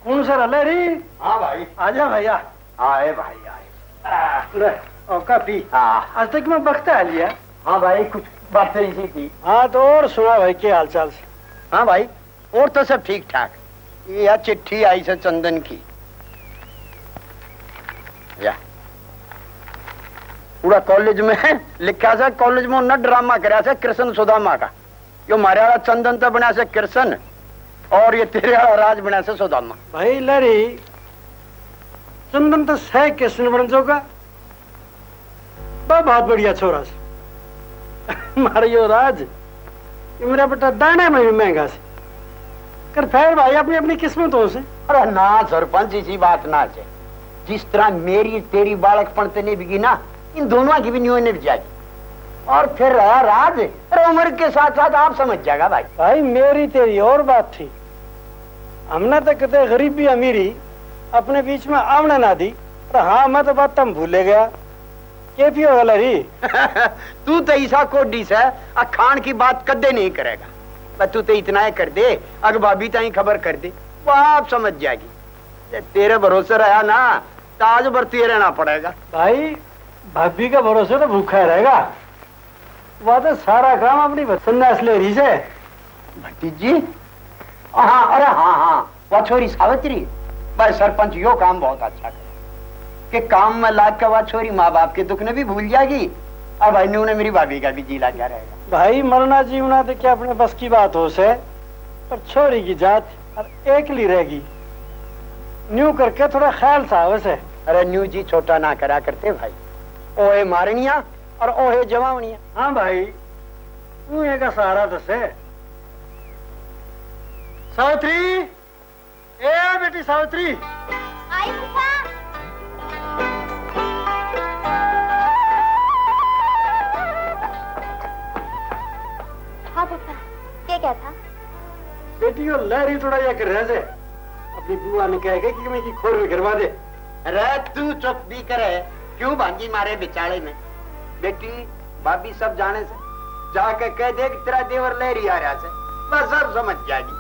कौन सर अल्लाह? हाँ भाई आजा भैया। आए भाई आए। और काफी आज तक मैं बख्ता आ लिया। हाँ भाई कुछ बातें ऐसी थी। हाँ तो और सुना भाई क्या हाल चाल से? हाँ भाई और तो सब ठीक ठाक। यह चिट्ठी आई से चंदन की या पूरा कॉलेज में लिखा से कॉलेज में न ड्रामा कराया से कृष्ण सुदामा का। यो मारे वाला चंदन तो बना से कृष्ण और ये तेरे वाला राज बना से सुदामा। भाई लरी चंदन तो सह कृष्ण बन जोगा बहुत बढ़िया छोरा से मारे यो राज ये मेरा बेटा दाने में भी महंगा से कर फिर भाई अपनी अपनी किस्मतों से। अरे ना सरपंच इसी बात ना है। जिस तरह मेरी तेरी बालकपन ते नहीं बिकी ना इन दोनों की भी न्यू ने जाएगी। और फिर रहा राज अरे उम्र के साथ साथ आप समझ जाएगा भाई। भाई मेरी तेरी और बात थी। हमने तो कहते गरीबी अमीरी अपने बीच में आवने ना दी। अरे हाँ मैं तो बात तुम भूले गया के पियो गलरी तू तो ऐसा कोडी से खान की बात कदे नहीं करेगा। बस तू तो इतना ही कर दे अगर भाभी ताई खबर कर दे वो आप समझ जाएगी। तेरे भरोसे रहा ना तो आज बरती रहना पड़ेगा। भाई भाभी का भरोसे तो भूखा रहेगा। वह तो सारा काम अपनी संन्यास ले रही से भतीजी। हाँ अरे हाँ हाँ वह छोरी सावित्री भाई सरपंच यो काम बहुत अच्छा करे कि काम में लाग के वह छोरी माँ बाप के दुख ने भी भूल जाएगी। अब भाई ने मेरी भाभी का भी जीला क्या रहेगा। भाई मरना जीवना तो क्या अपने बस की बात हो से पर छोरी की जात और एकली रहेगी न्यू करके थोड़ा ख्याल सा वैसे। अरे न्यू जी छोटा ना करा करते भाई। ओए मारनिया और ओहे जवावनिया। हाँ भाई तू का सहारा दसे। सावित्री, ए बेटी सावित्री। आई फूफा। हाँ फूफा, क्या था? बेटी को लहरी थोड़ा या कर रहे से अपनी बुआ ने कह के कि मैं की खोर में गिरवा दे। अरे तू चुप भी करे, क्यों भांजी मारे बिचारे में? बेटी भाभी सब जाने से जाके कह दे कि तेरा देवर लहरी आ रहा से, बस सब समझ जाएगी।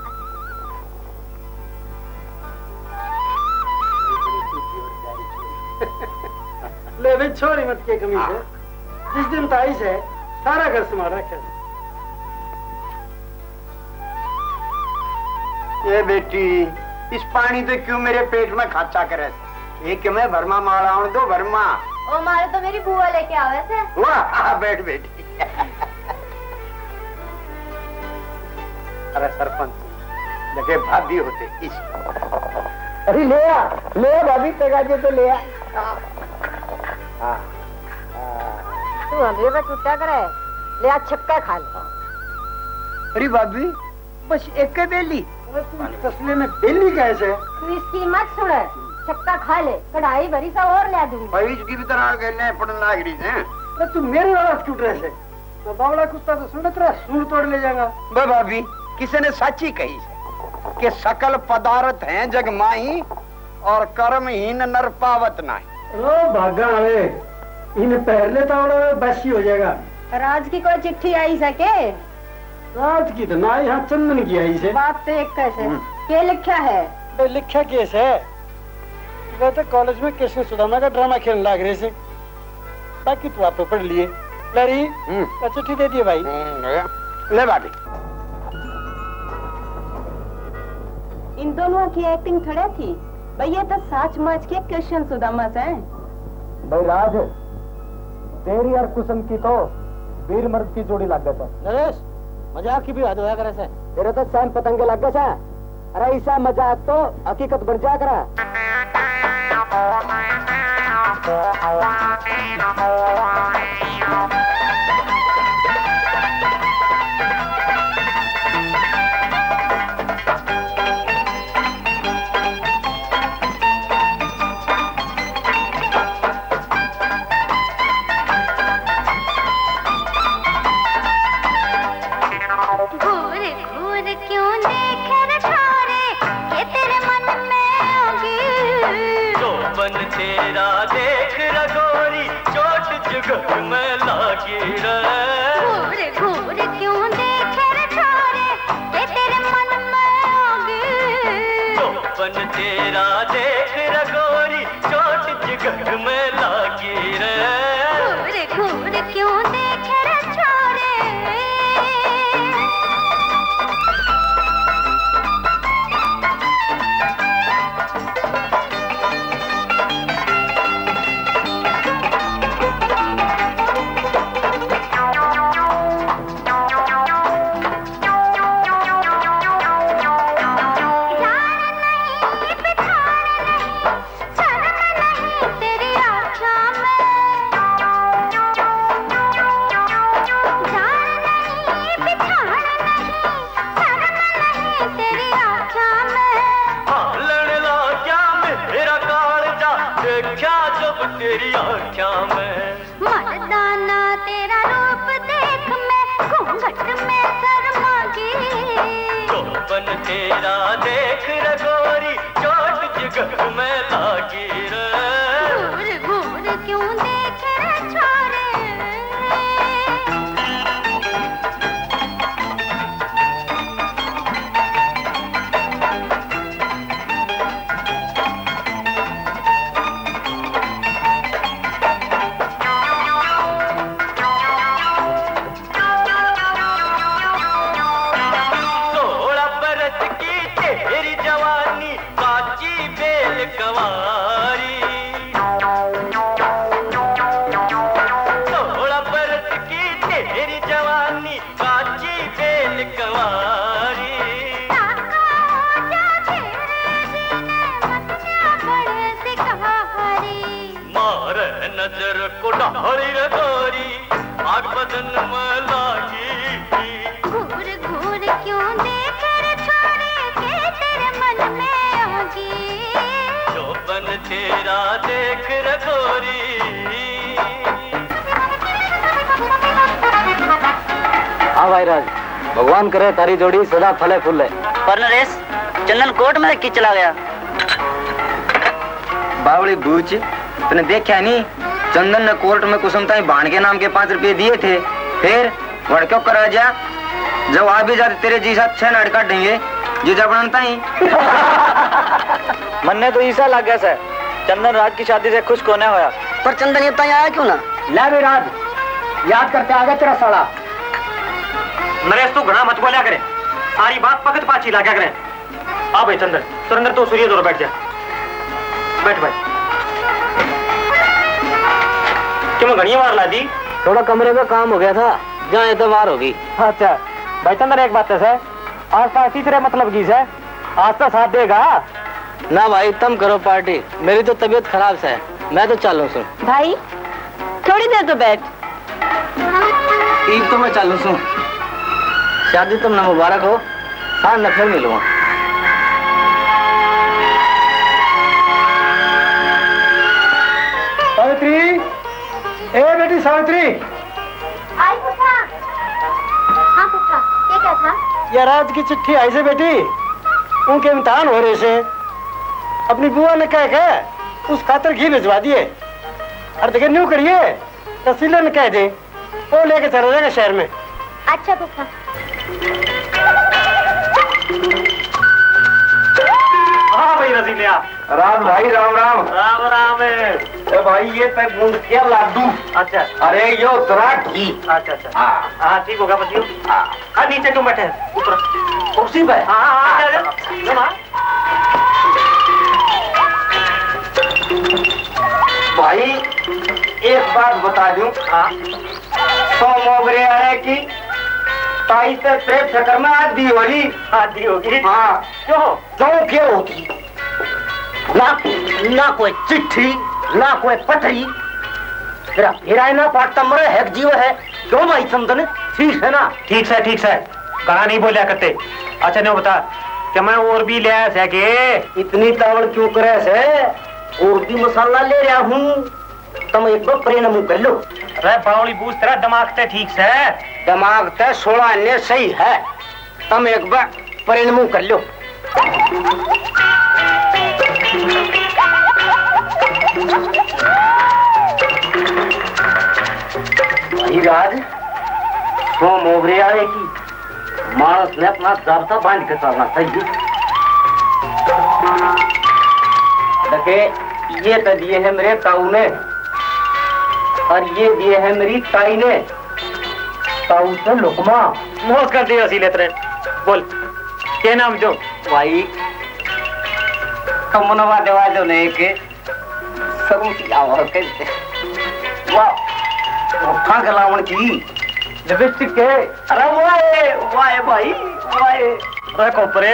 ले भाई छोरी मत के कमी से। जिस दिन ताई से सारा घर संभाल रखे। ये बेटी इस पानी तो क्यों मेरे पेट में खाचा करे? एक मैं भरमा मारा हूं दो भरमा। ओ मारे तो मेरी बुआ लेके आवे थे। वाह बैठ बेटी। अरे सरपंच लगे भाभी होते इस। अरे ले आ भाभी पेगा तो ले आ। तू हमें पे टूटा करे, ले आ छक्का खा ले। अरे भाभी बस एक बेली। तस्ले में बेली कैसे? तू इसकी मत सुन, छक्का खा ले, कढ़ाई भरी सा और ले दूंगी। भाई इसकी भी तरह गए पड़न लागरी से। अरे तू मेरी आवाज क्यों रहे से? तो बावड़ा कुत्ता तो सुन तेरा सूर तोड़ ले जाएगा। बे भाभी किसी ने सच्ची कही है कि सकल पदार्थ हैं जग माही और कर्महीन नर पावत नाही। ओ भागा आवे इन पहले तो बसी हो जाएगा। राज की कोई चिट्ठी आई सके? रात की तो ना यहाँ चंदन की आई से। बात तो एक कैसे क्या लिखा है? तो लिखा केस है वह तो कॉलेज में कृष्ण सुदामा का ड्रामा खेलने लग रहे से। बाकी तू आप पढ़ लिए। लरी चिट्ठी दे दिए भाई। ले भाभी। इन दोनों की एक्टिंग खड़े थी भाई, ये तो सच माच के कृष्ण सुदामा से हैं। भाई राज तेरी और कुसुम की तो वीर मर्द की जोड़ी लग गया। नरेश मजाक की भी हद होया करे से। तेरे तो सैम पतंगे लग गए। अरे ऐसा मजाक तो हकीकत बन जा करा। तेरा देख रगोरी चोट जुगत में लागी रे। घूर क्यों देखे रे छोरे ये तेरे मन में होगी। चौपन तेरा देख रगोरी चोट जुगत में लागी रे। घूर क्यों देखे रे छोरे। तेरी आँखों में मर्दाना तेरा रूप देख मैं घूंघट में शर्मा गई। चौपन तेरा देख रगोरी चोट जगत में लागी रे। घूर क्यों देखे रे छोरे। तेरी जवानी काची बेल कवार बदन में लागी। घूर घूर क्यों देख रे छोरे के तेरे मन में आगी। शोभन तेरा देख रे गोरी। हाँ भाई राज, भगवान करे तारी जोड़ी सदा फले फूले। पर नरेश, चंदन कोर्ट में कि चला गया। बावली बूच, तूने देखा नहीं? चंदन ने कोर्ट में कुसुमताई भाण के नाम के 5 रुपए दिए थे। फिर वड़क्यों करा जा, जब आ भी जाते तेरे जी साथ 6 नाट काट देंगे जीजा बनता ही। मन ने तो ईसा लग गया सर, चंदन राज की शादी से खुश कोने होया। पर चंदन ये बताया आया क्यों ना? ले भी राज, याद करते आ गया तेरा साला। नरेश तू घना मत बोलिया करे, सारी बात पकड़ पाछी ला क्या करे। आ भाई चंदन, सुरेंद्र तो सूर्य दोनों बैठ जा। बैठ भाई। क्यों घड़िया मार ला दी? थोड़ा कमरे में काम हो गया था, जहाँ एतवार होगी। अच्छा भाई चंदन, एक बात है सर, आज पास तीसरे मतलब की है, आज तो साथ देगा ना भाई। तुम करो पार्टी, मेरी तो तबीयत खराब से है, मैं तो चालू सुन। भाई थोड़ी देर तो बैठ। ईद तो मैं चालू सुन, शादी तुम न मुबारक हो। हाँ न फिर मिलूंगा। सावित्री, ए बेटी सावित्री। आई पुत्रा। हाँ पुत्रा, ये क्या था? यार आज की चिट्ठी आई से बेटी, उनके इम्तिहान हो रहे से अपनी बुआ ने कह के उस खातर घी भिजवा दिए। और देखिए न्यू करिए, तहसीलदार ने कह दे, वो लेके चला जाएगा शहर में। अच्छा पुत्रा। हाँ भाई रसीलिया। राम भाई, राम राम। राम राम है। ए भाई ये तक बूंद क्या लाडू। अच्छा अरे यो तोरा घी। अच्छा अच्छा। हाँ हाँ ठीक होगा बच्चियों। हाँ नीचे क्यों बैठे हैं? ऊपर कुर्सी पे। हाँ हाँ आ जा। भाई एक बात बता दूं। हाँ तो मोगरे आ रहे की ताई से प्रेम चक्कर में आधी होली। आधी होगी। हाँ क्यों? क्यों क्या होगी? ना कोई चिट्ठी, ना कोई पत्री, तेरा ना पाटता मरे है जीव है। क्यों भाई चंदन, ठीक है ना? ठीक से गाना नहीं बोलिया करते। अच्छा नहीं बता कि मैं और भी ले आया के? इतनी तावड़ क्यों करे से? और भी मसाला ले रहा हूँ, तुम एक बार परिणाम कर लो। अरे बावली बूझ, तेरा दिमाग ते ठीक से? दिमाग ते 16 ने सही है, तुम एक बार परिणाम कर लो। भाई राज, तो मोगरे आए की मानस ने अपना जाब्ता बांध के चलना चाहिए। देखे ये तो दिए है मेरे ताऊ ने, और ये दिए है मेरी ताई ने। ताऊ से लुकमा मोज कर दिया सी लेते। बोल क्या नाम जो? भाई कमनवा देवा जो ने के सबू की आवाज कहते। वाह उठा के लावण की लिपस्टिक के। अरे वाह भाई वाह। अरे कोपरे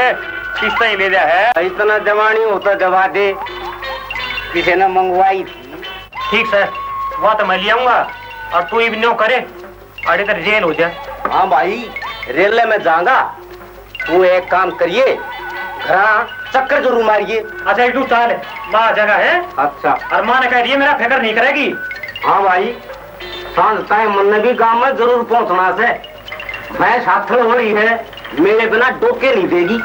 किस्ता ही ले जा है। इतना जवानी होता दवा दे, किसी ने मंगवाई थी। ठीक है वो तो मैं ले आऊंगा, और तू ही न्यो करे अरे तो रेल हो जाए। हाँ भाई रेल में जाऊंगा। वो एक काम करिए, घर चक्कर जरूर मारिए। अच्छा एक तू चाल माँ जगह है। अच्छा और माँ ने कह रही है मेरा फिक्र नहीं करेगी। हाँ भाई सांझ टाइम मन ने भी गांव में जरूर पहुंचना से। मैं साथल हो रही है, मेरे बिना डोके नहीं देगी।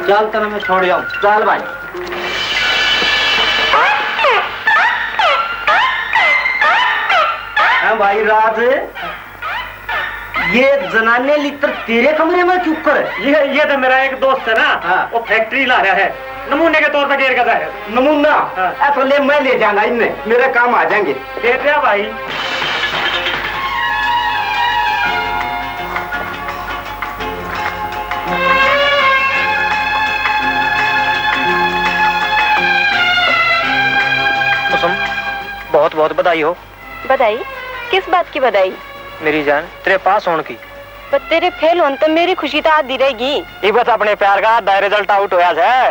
चल तो मैं छोड़ जाऊं। चल भाई। हाँ भाई राज, ये जनाने लित्र तेरे कमरे में क्यों कर? ये तो मेरा एक दोस्त है ना। हाँ। वो फैक्ट्री ला रहा है, नमूने के तौर पर गेर का है। नमूना? हाँ। तो ले मैं ले जाऊंगा, इनमें मेरे काम आ जाएंगे। दे दिया भाई। कुसुम बहुत बहुत बधाई हो। बधाई? किस बात की बधाई? मेरी जान तेरे पास होने की। पर तेरे फेल होने तो मेरी खुशी तो आधी रहेगी। ये बस अपने प्यार का आधा रिजल्ट आउट होया है,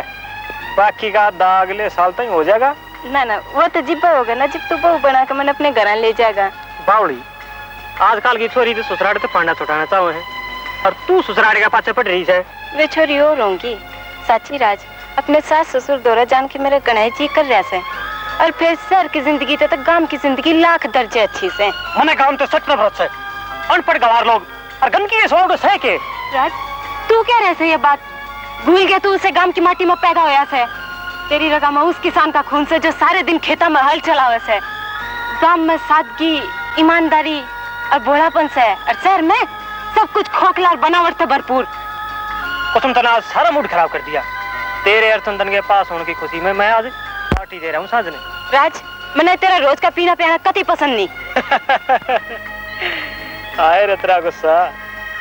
बाकी का आधा अगले साल तक हो जाएगा। ना वो तो जिब्बा होगा ना, जब तू बहू बना के मैंने अपने घर ले जाएगा। बावड़ी आजकल की छोरी तो ससुराल तो पांडा छुटाना चाहो है और तू ससुराल के पाछे पड़ रही है। वे छोरी और होंगी साची राज, अपने सास ससुर दौरा जान के मेरे गणेश जी कर रहे से, और फिर शहर की जिंदगी तो गांव की जिंदगी लाख दर्जे अच्छी से। मने गांव तो सच में भरोस है, अनपढ़ गवार लोग और गंदगी के सौ सह के। राज तू क्या रहे से ये बात भूल गया? तू उसे गांव की माटी में पैदा होया से, तेरी रगा में उस किसान का खून से जो सारे दिन खेता में हल चलावे से। गांव में सादगी, ईमानदारी और भोलापन से, और शहर में सब कुछ खोखला और बनावट से भरपूर। कुसुम तना सारा मूड खराब कर दिया। तेरे और चंदन के पास होने की खुशी में मैं आज पार्टी दे रहा हूँ साजने। राज मैंने तेरा रोज का पीना पियाना कति पसंद नहीं। आए रे तेरा गुस्सा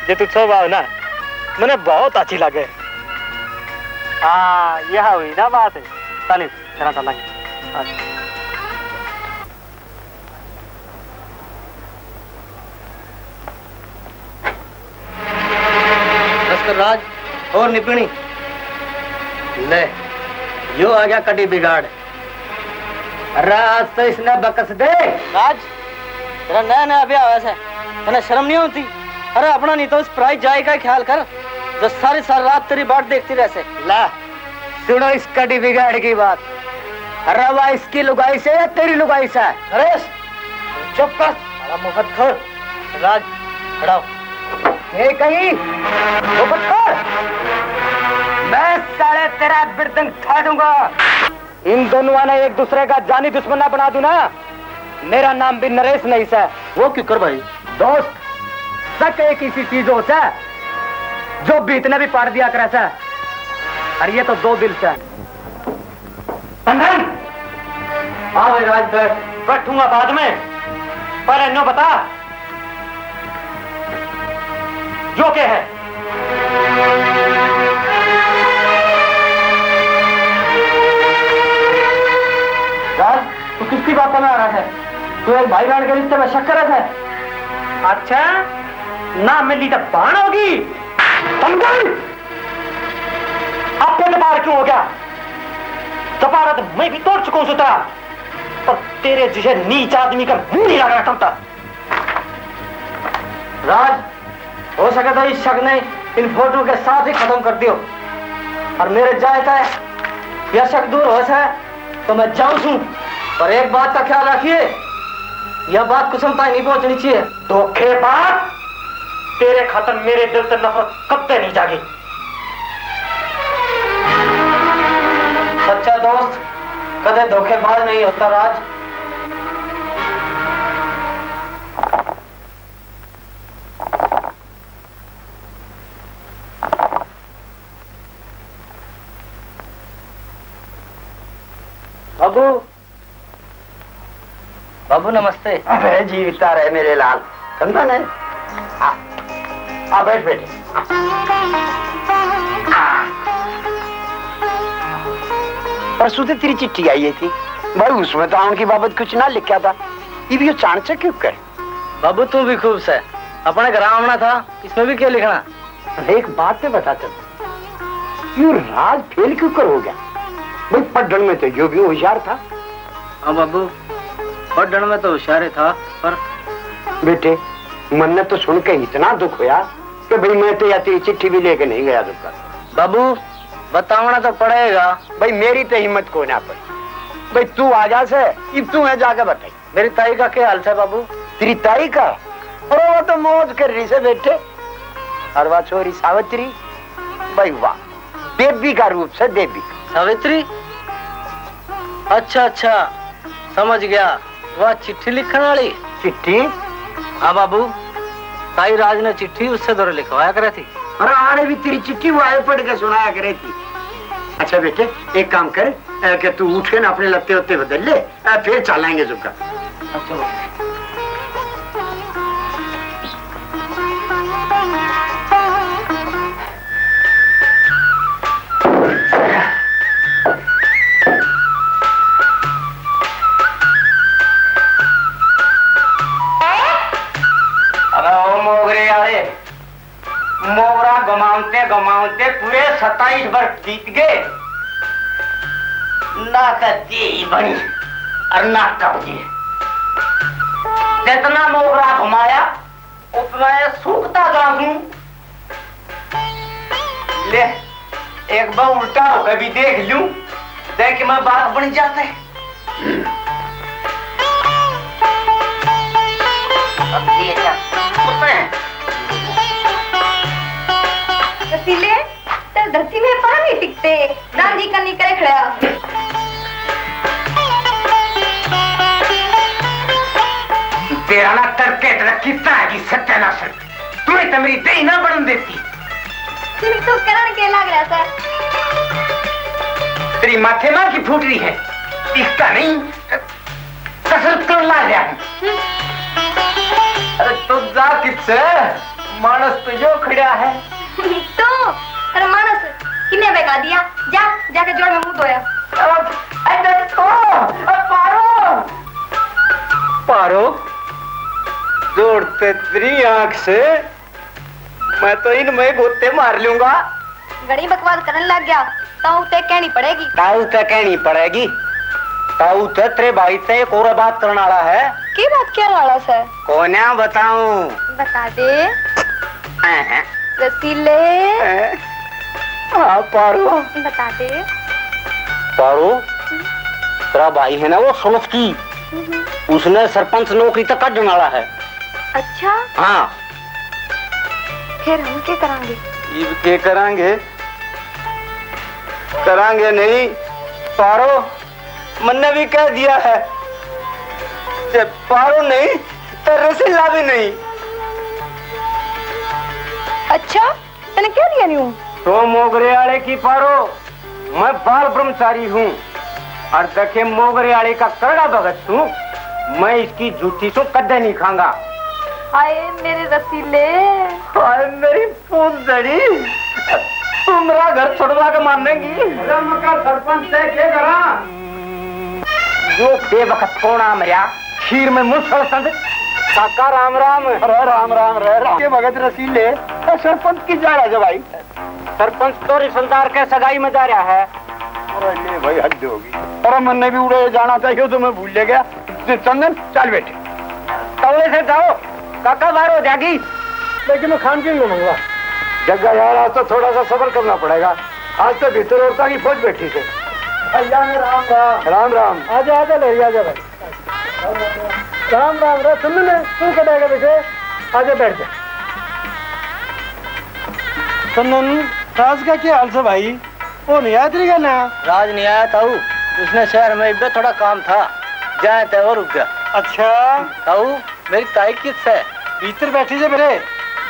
जे तू स्वभाव ना मैंने बहुत अच्छी लगे। हाँ यह हुई ना बात है। चलिए चला चला राज और निपुणी ले यो आ गया कटी बिगाड़। राज तो इसने बकस दे। राज तेरा नया नया ब्याह हुआ है, तेने शर्म नहीं होती? अरे अपना नहीं तो इस प्राइज जाए का ख्याल कर जो सारी रात तेरी बाट देखती रहे। ला सुनो इस कटी बिगाड़ की बात। अरे वाह इसकी लुगाई से या तेरी लुगाई से? अरे चुप कर मुफत खोर। राज खड़ाओ कहीं मैं साले तेरा बिरदंग खा दूंगा। इन दोनों ने एक दूसरे का जानी दुश्मन ना बना दूं ना। मेरा नाम भी नरेश नहीं है। वो क्यों कर भाई? दोस्त सक एक इसी चीज हो से जो बीतने भी पार दिया करे से, और ये तो दो दिल से। बंधन हाँ भाई राज बैठूंगा बाद में, पर इन्हों बता जो क्या है? राज तू किसकी बात में आ रहा है? तू एक भाई बहन के रिश्ते में शक कर रहा है? अच्छा ना मिली तो बाण होगी। आपके बार क्यों हो गया? दोबारा तो मैं भी तोड़ चुका हूं सुतरा, पर तेरे जिसे नीच आदमी का मुंह नहीं लगाना चाहता। राज हो सके तो इस शक ने इन फोटो के साथ ही खत्म कर दियो, और मेरे जाए का यह शक दूर हो जाए तो मैं जाऊं छू। पर एक बात का ख्याल रखिए, यह बात कुसुमता नहीं पहुंचनी चाहिए। धोखेबाज तेरे खातर मेरे दिल से नफरत कब नहीं जागी। सच्चा दोस्त कदे धोखेबाज नहीं होता। राज बाबू बाबू नमस्ते। अबे जीविता रहे मेरे लाल। समझा नहीं? बैठ बैठे। परसों से तेरी चिट्ठी आई थी भाई, उसमें तो उनकी बाबत कुछ ना लिखा था। ये भी चाणचक क्यों कर? बाबू तू भी खूब से अपने घर आना था, इसमें भी क्या लिखना? एक बात पे बता चल, क्यों राज फेल क्यों कर हो गया? भाई पढ़ने में तो जो भी होशियार था। हाँ बाबू पढ़ने में तो होशियार था, पर बेटे मन ने तो सुन के इतना दुख हुआ कि भाई मैं तो या तेरी चिट्ठी भी लेके नहीं गया दुकान। बाबू बताना तो पड़ेगा। भाई मेरी तो हिम्मत को ना पड़ी। भाई तू आ जा से, अब तू है जाके बताई। मेरी ताई का क्या हाल है बाबू? तेरी ताई का? अरे वो तो मौज कर रही से बेटे। और वह छोरी सावित्री, भाई वाह देवी का रूप से देवी। सावित्री? अच्छा अच्छा समझ गया, वह चिट्ठी लिखने वाली। चिट्ठी? हाँ बाबू ताई राज ने चिट्ठी उससे दौरे लिखवाया करे थी। अरे आने भी तेरी चिट्ठी वो आए पढ़ के सुनाया करे थी। अच्छा बेटे एक काम कर कि तू उठ के ना अपने लत्ते उत्ते बदल ले, फिर चलेंगे जुका। अच्छा मोगरा गमाते गमाते पूरे 27 वर्ष बीत गए, ना कती बनी और ना कब्जी। जितना मोगरा घुमाया उतना ये सूखता जाऊं। ले एक बार उल्टा होकर भी देख लूं, देख मैं बात बन जाता है। अब ये क्या रसीले तेरे धरती में पानी टिकते गांधी का निकले खड़ा। तेरा ना करके तेरा कितना है कि सत्यानाश तुम्हें तो मेरी दही ना बढ़न देती। तो करण के लग रहा था। तेरी माथे मां की फूट रही है, दिखता नहीं कसरत कर ला गया। अरे तो जा किससे मानस तो जो खड़ा है। तो अरे मानस किन्ने बेगा दिया, जा जाके जोड़ में मुंह धोया। पारो पारो जोड़ते तेरी आंख से मैं तो इनमें गोते मार लूंगा। घड़ी बकवास करने लग गया ताऊ ते कहनी पड़ेगी। ताऊ ते कहनी पड़ेगी। ताऊ ते तेरे भाई से एक और बात करने वाला है। की बात क्या वाला सर? कोन्या बताऊं? बता दे। रसीले हाँ पारो बता दे। पारो तेरा भाई है ना वो सोलस्की, उसने सरपंच नौकरी तक काटने वाला है। अच्छा हाँ फिर हम क्या करांगे? क्या करांगे? करांगे नहीं पारो, मैंने भी कह दिया है जब पारो नहीं तो रसीला भी नहीं। अच्छा तने क्या दिया नहीं हूँ? तो मोगरे वाले की पारो, मैं बाल ब्रह्मचारी हूँ और देखे मोगरे वाले का करड़ा भगत हूँ। मैं इसकी झूठी सो कदे नहीं खाऊंगा। हाय मेरे रसीले, हाय मेरी पूंजड़ी, तुम मेरा घर छोड़वा के मानेगी? सरपंच से क्या करा? जो बेवकत कोना मरिया खीर में मुसल संग काका राम राम। अरे राम राम रे राम के भगत रसीले सरपंच की जा रहा है भाई। सरपंच तो रिश्तेदार के सगाई में जा रहा है। अरे ले भाई हद होगी। अरे मैंने भी उड़े जाना चाहिए तो मैं भूल गया। चंदन चल बेटे तवले से जाओ, काका बाहर हो जाएगी। लेकिन मैं खान पीन लूंगा जगह यार, आज तो थोड़ा सा सब्र करना पड़ेगा। आज तो भीतर औरता की फौज बैठी है। राम राम राम राम। आजा आजा ले आजा भाई। राम राम रे सुन ले, तू कटेगा बेटे, आजा बैठ जा। चंदन राज का क्या हाल से भाई? वो नहीं आया तेरी ना? राज नहीं आया ताऊ, उसने शहर में इधर थोड़ा काम था, जाए थे और रुक गया। अच्छा ताऊ मेरी ताई किस है? भीतर बैठी से मेरे,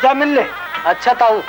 जा मिल ले। अच्छा ताऊ।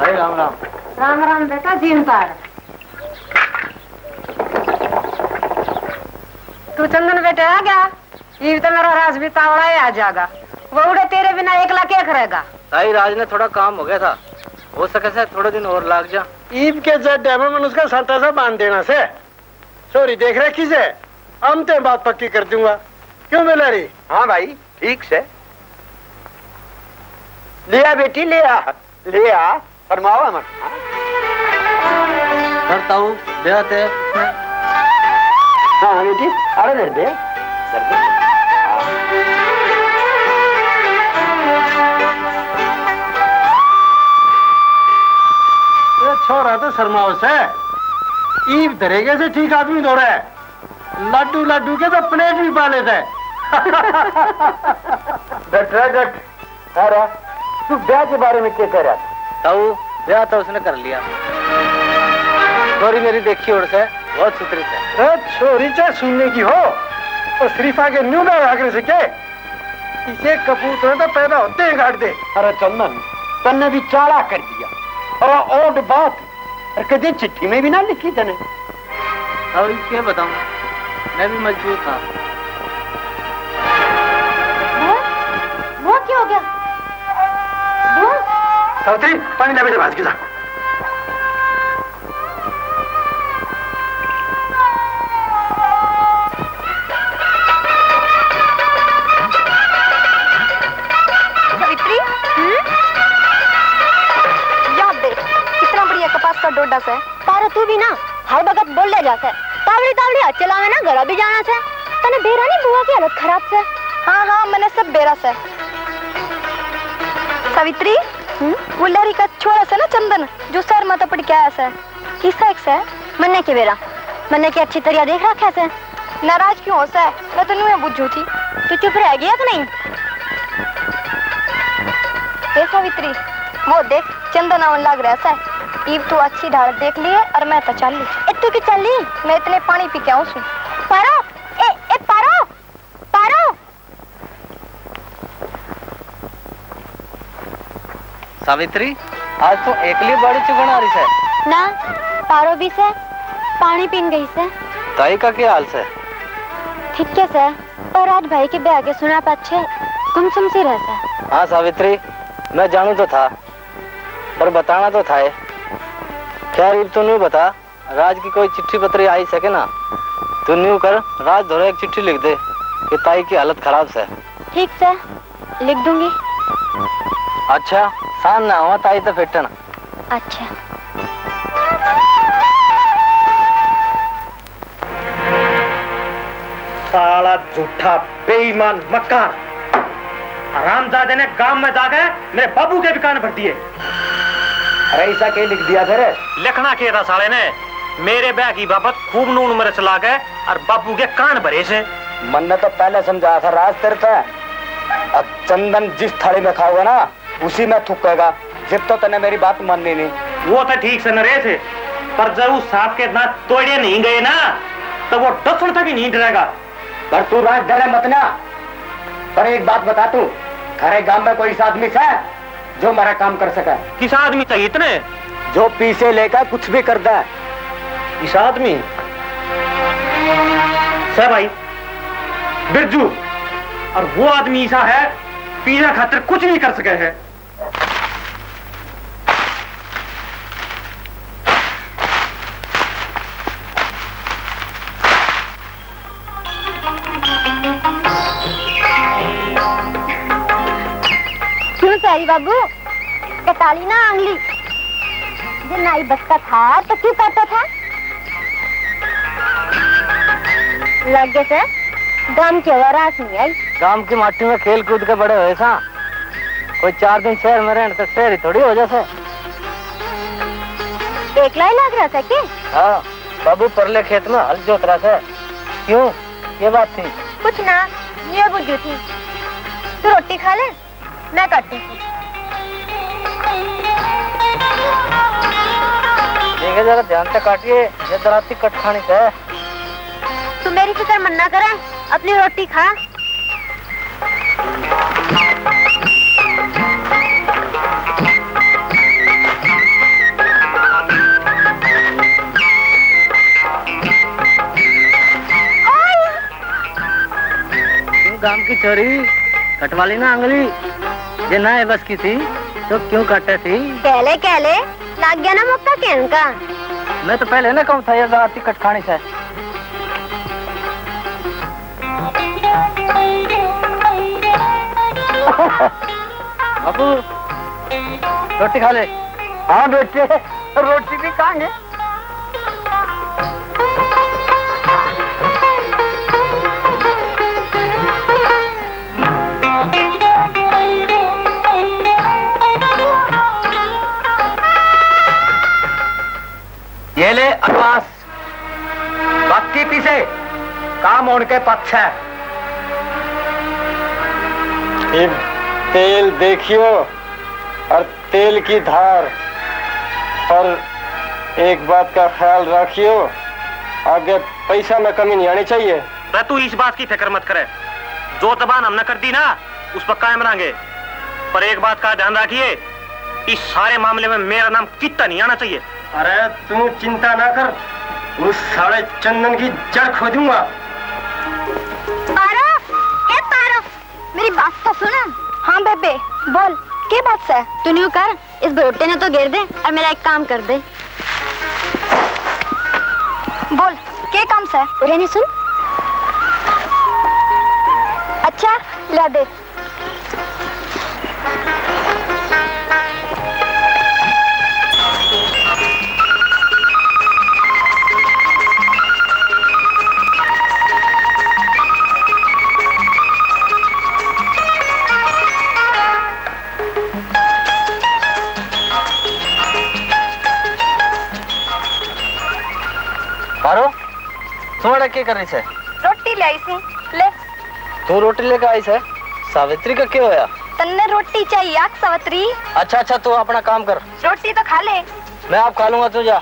अरे राम राम। राम राम बेटा जीन पार। तू चंदन बेटे आ गया? ये तो मेरा राज भी तावड़ा ही आ जाएगा। वो उड़े तेरे बिना एकला क्या करेगा? ताई राज ने थोड़ा काम हो गया था, हो सके से थोड़े दिन और लाग जा। ईद के जड्डे में मन उसका सटा सा बांध देना से। सॉरी देख रहे किसे? हम ते बात पक्की कर दूंगा। क्यों मिला रही? हाँ भाई ठीक से लिया बेटी लिया फरमाओ अमर। करता हूँ बेहते। हाँ बेटी अरे दे दे छोरा तो शर्माओ से ईब तरीके से ठीक आदमी दौड़ा है। लड्डू लड्डू के तो प्लेट भी पा लेता है। अरे तू ब्याह के बारे में क्या कह रहा था? ब्याह तो उसने कर लिया। छोरी मेरी देखी और से बहुत सुथरी है। छोरी चाहे सुनने की हो और शरीफा के न्यू ना आगरे से क्या? इसे कबूतर तो पैदा होते हैं काट दे। अरे चंदन तन्ने भी चाड़ा कर दिया और ओट बात और कभी चिट्ठी में भी ना लिखी तने। अब क्या बताऊं, मैं भी मजबूर था। वो क्या हो गया? सावित्री पानी ला बेटे भाज के जा। सावित्री याद दे कितना बढ़िया कपास का डोडा से। तारा तू भी ना हर वक्त बोल ले जाता है तावड़ी तावड़ी हाथ चलावे ना घरा भी जाना से। तने बेरा नहीं बुआ की हालत खराब से। हाँ हाँ मैंने सब बेरा से। सावित्री वो लड़ी का छोरा से ना चंदन जो सर माता पड़ के आया से किसका एक से मन्ने के बेरा मन्ने की अच्छी तरह देख रखा से। नाराज क्यों हो से? मैं तो नहीं बुझू थी। तू चुप रह गया कि नहीं? ए सावित्री वो देख चंदन आवन लग रहा है। ईब तू अच्छी ढाल देख ली है और मैं तो चल ली। ए तू की चल ली? मैं इतने पानी पी के आऊं सु। पारो ए पारो पारो। सावित्री आज तो एकली बड़ी चुगण आ रही है ना। पारो भी से पानी पीन गई से। ताई का क्या हाल से? ठीक है सर और आज भाई के ब्याह के सुना पच्छे गुमसुम सी रहता है। हाँ सावित्री मैं जानू तो था पर बताना तो था। खैर अब तू नहीं बता राज की कोई चिट्ठी पत्री आई सके ना? तू न्यू कर राज धोरे एक चिट्ठी लिख दे कि ताई की हालत खराब से। ठीक से लिख दूंगी। अच्छा सान ना हुआ ताई तो फिटन। अच्छा साला झूठा बेईमान मक्कार हरामजादे ने गांव में जाकर मेरे बाबू के भी कान भर दिए। अरे ऐसा क्या लिख दिया फिर? लिखना किया था साले ने मेरे ब्याह की बाबत खूब नून मिर्च ला गए और बाबू के कान भरे से। मन ने तो पहले समझाया था राज तेरे पे। अब चंदन जिस थाली में खाओगा ना उसी में थूकेगा। जब तो तने मेरी बात माननी नहीं। वो तो ठीक से नरेश है पर जब उस सांप के दांत तोड़े नहीं गए ना तो वो डसन तक भी नहीं डरेगा। पर तू राज डरे मत ना। पर एक बात बता तू घरे गांव में कोई इस आदमी से जो मेरा काम कर सका? किस आदमी चाहिए इतने जो पीछे लेकर कुछ भी करता है। इस आदमी से भाई बिरजू और वो आदमी ऐसा है पीने खातिर कुछ नहीं कर सके है। क्यों सारी बाबू कटाली ना आंगली जो नाई बसता था तो क्यों करता था? लगे से गांव की रास नहीं आई। गांव की माटी में खेल कूद के बड़े हुए सा। कोई 4 दिन शहर में रहने तो शहर ही थोड़ी हो जैसे। एकला ही लग रहा था कि? हाँ बाबू परले खेत में हल जोत रहा था। क्यों ये बात थी? कुछ ना ये बुझी थी। तू रोटी खा ले मैं काटती हूँ। देखिए जरा ध्यान से काटिए ये दराती कट खानी है। तू मेरी फिक्र मन ना करे अपनी रोटी खा। गांव की छोरी कटवाली ना अंगली ये ना है बस की थी तो क्यों काटे थी? कहले लाग गया ना मौका कहन का। मैं तो पहले ना कहूँ था ये आती कटखानी से। बाबू रोटी खा ले। हाँ बेटे रोटी भी खाएंगे। ये ले अनवास बाकी पीछे काम होने के पक्ष है। तेल देखियो और तेल की धार, और एक बात का ख्याल रखियो आगे पैसा में कमी नहीं आनी चाहिए। अरे तू इस बात की फिक्र मत करे, जो दबान हमने कर दी ना उस पर कायम रहेंगे। पर एक बात का ध्यान रखिए, इस सारे मामले में मेरा नाम कितना नहीं आना चाहिए। अरे तू चिंता ना कर, उस सारे चंदन की जड़ खोदूंगा। पारो, मेरी बात तो सुना। हाँ बेबे बोल, क्या बात है? तू न्यू कर, इस बरोटे ने तो घेर दे और मेरा एक काम कर दे। बोल क्या काम है? उरे नहीं सुन। अच्छा ला दे। पारो तुम्हारा क्या कर रही है? रोटी ले आई सी, ले। तू रोटी लेकर आई है? सावित्री का क्या होया? तन्ने रोटी चाहिए आग सावित्री। अच्छा तू अपना काम कर, रोटी तो खा ले। मैं आप खा लूंगा, तू जा।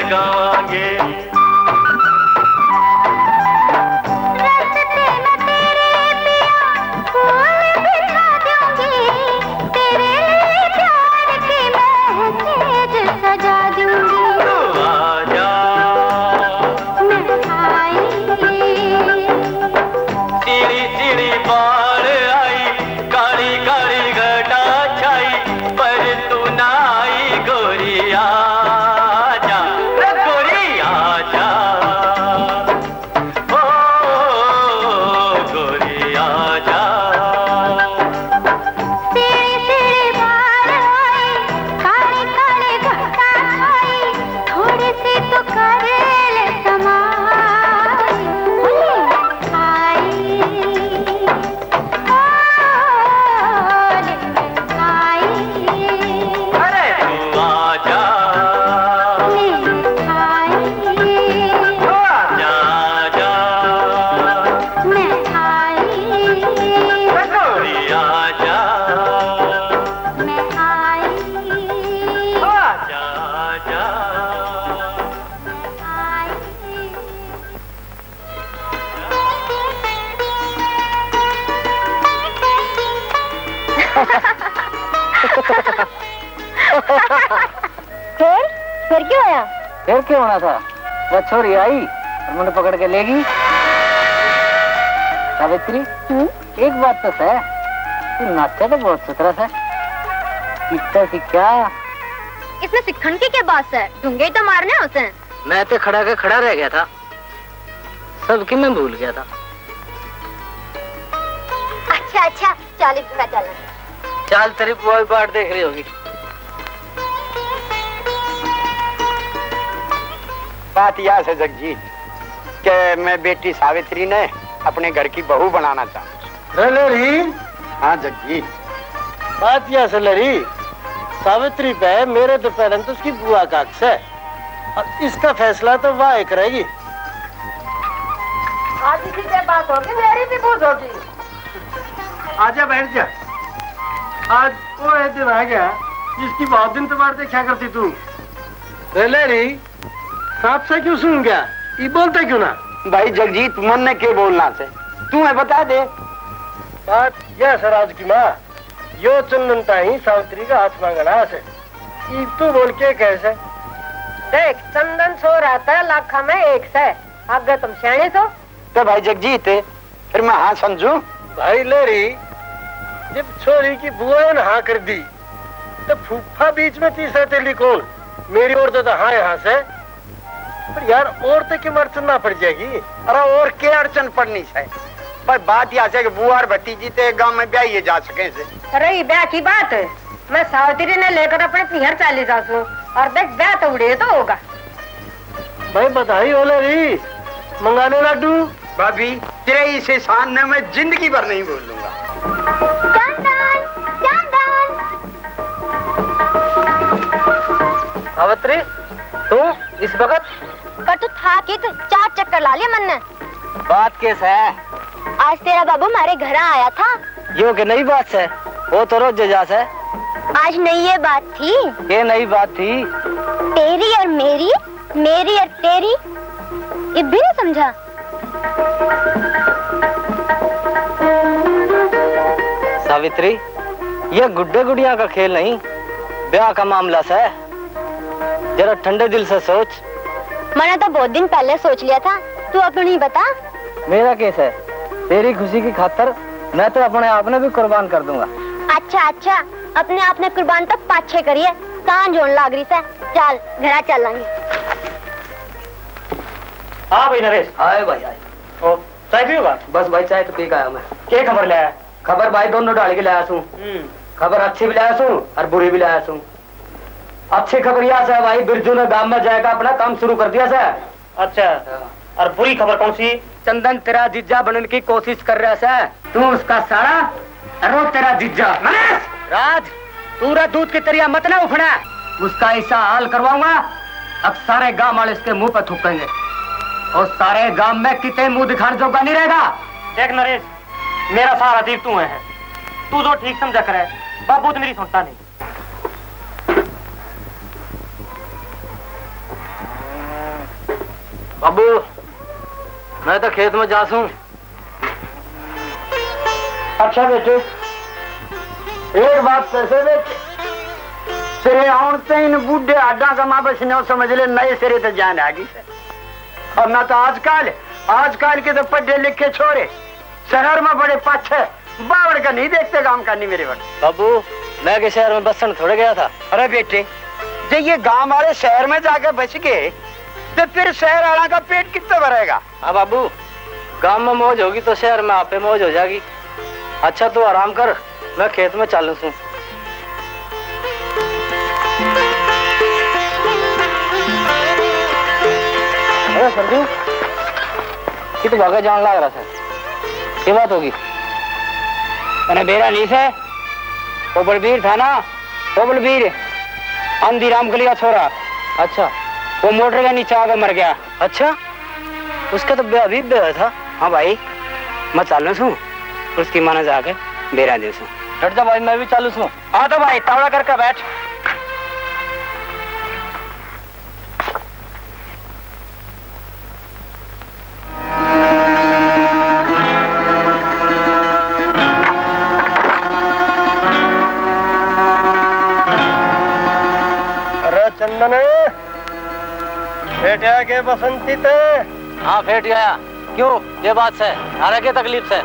गावांगे। फिर क्यों आया? फिर क्यों होना था? वो छोरी आई और मुझे पकड़ के लेगी। सावित्री, एक बात तो है, तू नाचा तो बहुत सुथरा था। इतना सी क्या? इसमें सिखन की क्या बात है? ढूंढे तो मारने उसे। मैं तो खड़ा के खड़ा रह गया था, सबकी मैं भूल गया था। अच्छा 40 रुपया चल। चाल तेरी बुआ भी बाट देख रही होगी। बात यह है जगजीत कि मैं बेटी सावित्री ने अपने घर की बहू बनाना चाहूँ। लरी, हाँ जगजीत, बात यह है लरी, सावित्री पे मेरे तो पहले तो उसकी बुआ का हक है और इसका फैसला तो वाह करेगी। आज इसी से बात होगी, मेरी भी पूछ होगी। आजा बैठ जा। आज वो एक दिन आ गया जिसकी बहुत दिन तो बात देखा करती तू। लरी, सांप से क्यों सुन गया? ये बोलते क्यों ना? भाई जगजीत, मन ने क्यों बोलना से तू है बता दे। बात यह सराज की माँ, यो चंदनता ही सावित्री का हाथ मांगना से। तू बोल के कैसे? देख, चंदन सो रहा था लाखा में एक से, आगे तुम श्याणी तो भाई जगजीत, फिर मैं हाँ समझू? भाई लेरी, जब छोरी की बुआ ने हाँ कर दी तो फूफा बीच में तीसरा तेली कौन? मेरी ओर तो हाँ यहाँ से। पर यार और तो क्यों अड़चन ना पड़ जाएगी? अरे और क्या अड़चन पड़नी है? पर बात यह है कि बुआ और भतीजी ते गांव में ब्याह जा सके से। अरे ब्याह की बात है, मैं सावित्री ने लेकर अपने पिहर चाली जाऊँ और देख ब्याह तो उड़े तो होगा। भाई बधाई हो लेरी, मंगाने लड्डू। भाभी तेरे इस एहसान ने मैं जिंदगी भर नहीं भूल लूंगा। सावित्री, तू इस वक्त पर तू था कि 4 चक्कर ला लिया मन ने। बात कैसा है? आज तेरा बाबू हमारे घर आया था। यो के नई बात है, वो तो रोज जजास है। आज नई ये बात थी। ये नई बात थी? तेरी और मेरी, मेरी और तेरी, ये भी नहीं समझा? सावित्री, ये गुड्डे गुड़िया का खेल नहीं, ब्याह का मामला है। जरा ठंडे दिल से सोच। मैंने तो बहुत दिन पहले सोच लिया था, तू अपनी बता। मेरा केस है, तेरी खुशी की खातर मैं तो अपने आप ने भी कुर्बान कर दूंगा। अच्छा, अपने आप ने कुर्बान तो पाछे करिए, कान जोड़ लाग रही से। चल घर चलेंगे। हाँ भाई नरेश। आए भाई आए। ओ चाय पियोगा? बस भाई चाय तो पी के आया मैं। क्या खबर लाया? खबर भाई दोनों डाल के लाया हूँ। खबर अच्छी भी लाया हूँ और बुरी भी लाया हूँ। अच्छी खबर यह है भाई, बिरजू ने गांव में जाएगा अपना काम शुरू कर दिया है। अच्छा, और बुरी खबर कौन सी? चंदन तेरा जीजा बनने की कोशिश कर रहा है। तू उसका सारा और तेरा जीजा। राज, पूरा दूध की तरिया मत ना उफड़ा। उसका ऐसा हाल करवाऊंगा अब सारे गांव वाले इसके मुंह पर थूकेंगे और सारे गांव में कितने मुंह दिखाने जोगा नहीं रहेगा। देख नरेश, मेरा सारा दीप तू है, तू जो ठीक समझा करे, बाबू तो मेरी सुनता नहीं। अबू मैं तो खेत में जासूं। अच्छा बेटे, एक बात कैसे बेटे, सिरे आउणते इन बूढ़े आडा का माँ बस न समझ ले, नए सिरे तो जान आ गई। और ना तो आजकल के तो पढ़े लिखे छोरे शहर में बड़े पाछे बावड़ का नहीं देखते, काम का नहीं मेरे वक्त। बाबू मैं के शहर में बसन थोड़े गया था। अरे बेटे, जब ये गांव वाले शहर में जाकर बच गए तो फिर शहर वाला का पेट कितना भरेगा? हाँ बाबू, गांव में मौज होगी तो शहर में आपे मौज हो जाएगी। अच्छा तू आराम कर, मैं खेत में चालू हूँ। अरे सरजू कि तू भागा जान लग रहा था, क्या बात होगी? मैंने बेरा नहीं से वो बलबीर था ना, वो बलबीर आंधी रामकली का छोरा। अच्छा, वो मोटर के नीचे आकर मर गया। अच्छा उसका तो अभी ब्याह था। हाँ भाई, मैं चालू हूँ, उसकी माना जाके बेरा दे सू। हट जा भाई, मैं भी चालू हूँ। हाँ तो भाई तावड़ा करके बैठ। अरे चंदन बेटा के बसंती ते। हाँ फेट गया। क्यों, ये बात है? अरे क्या तकलीफ है?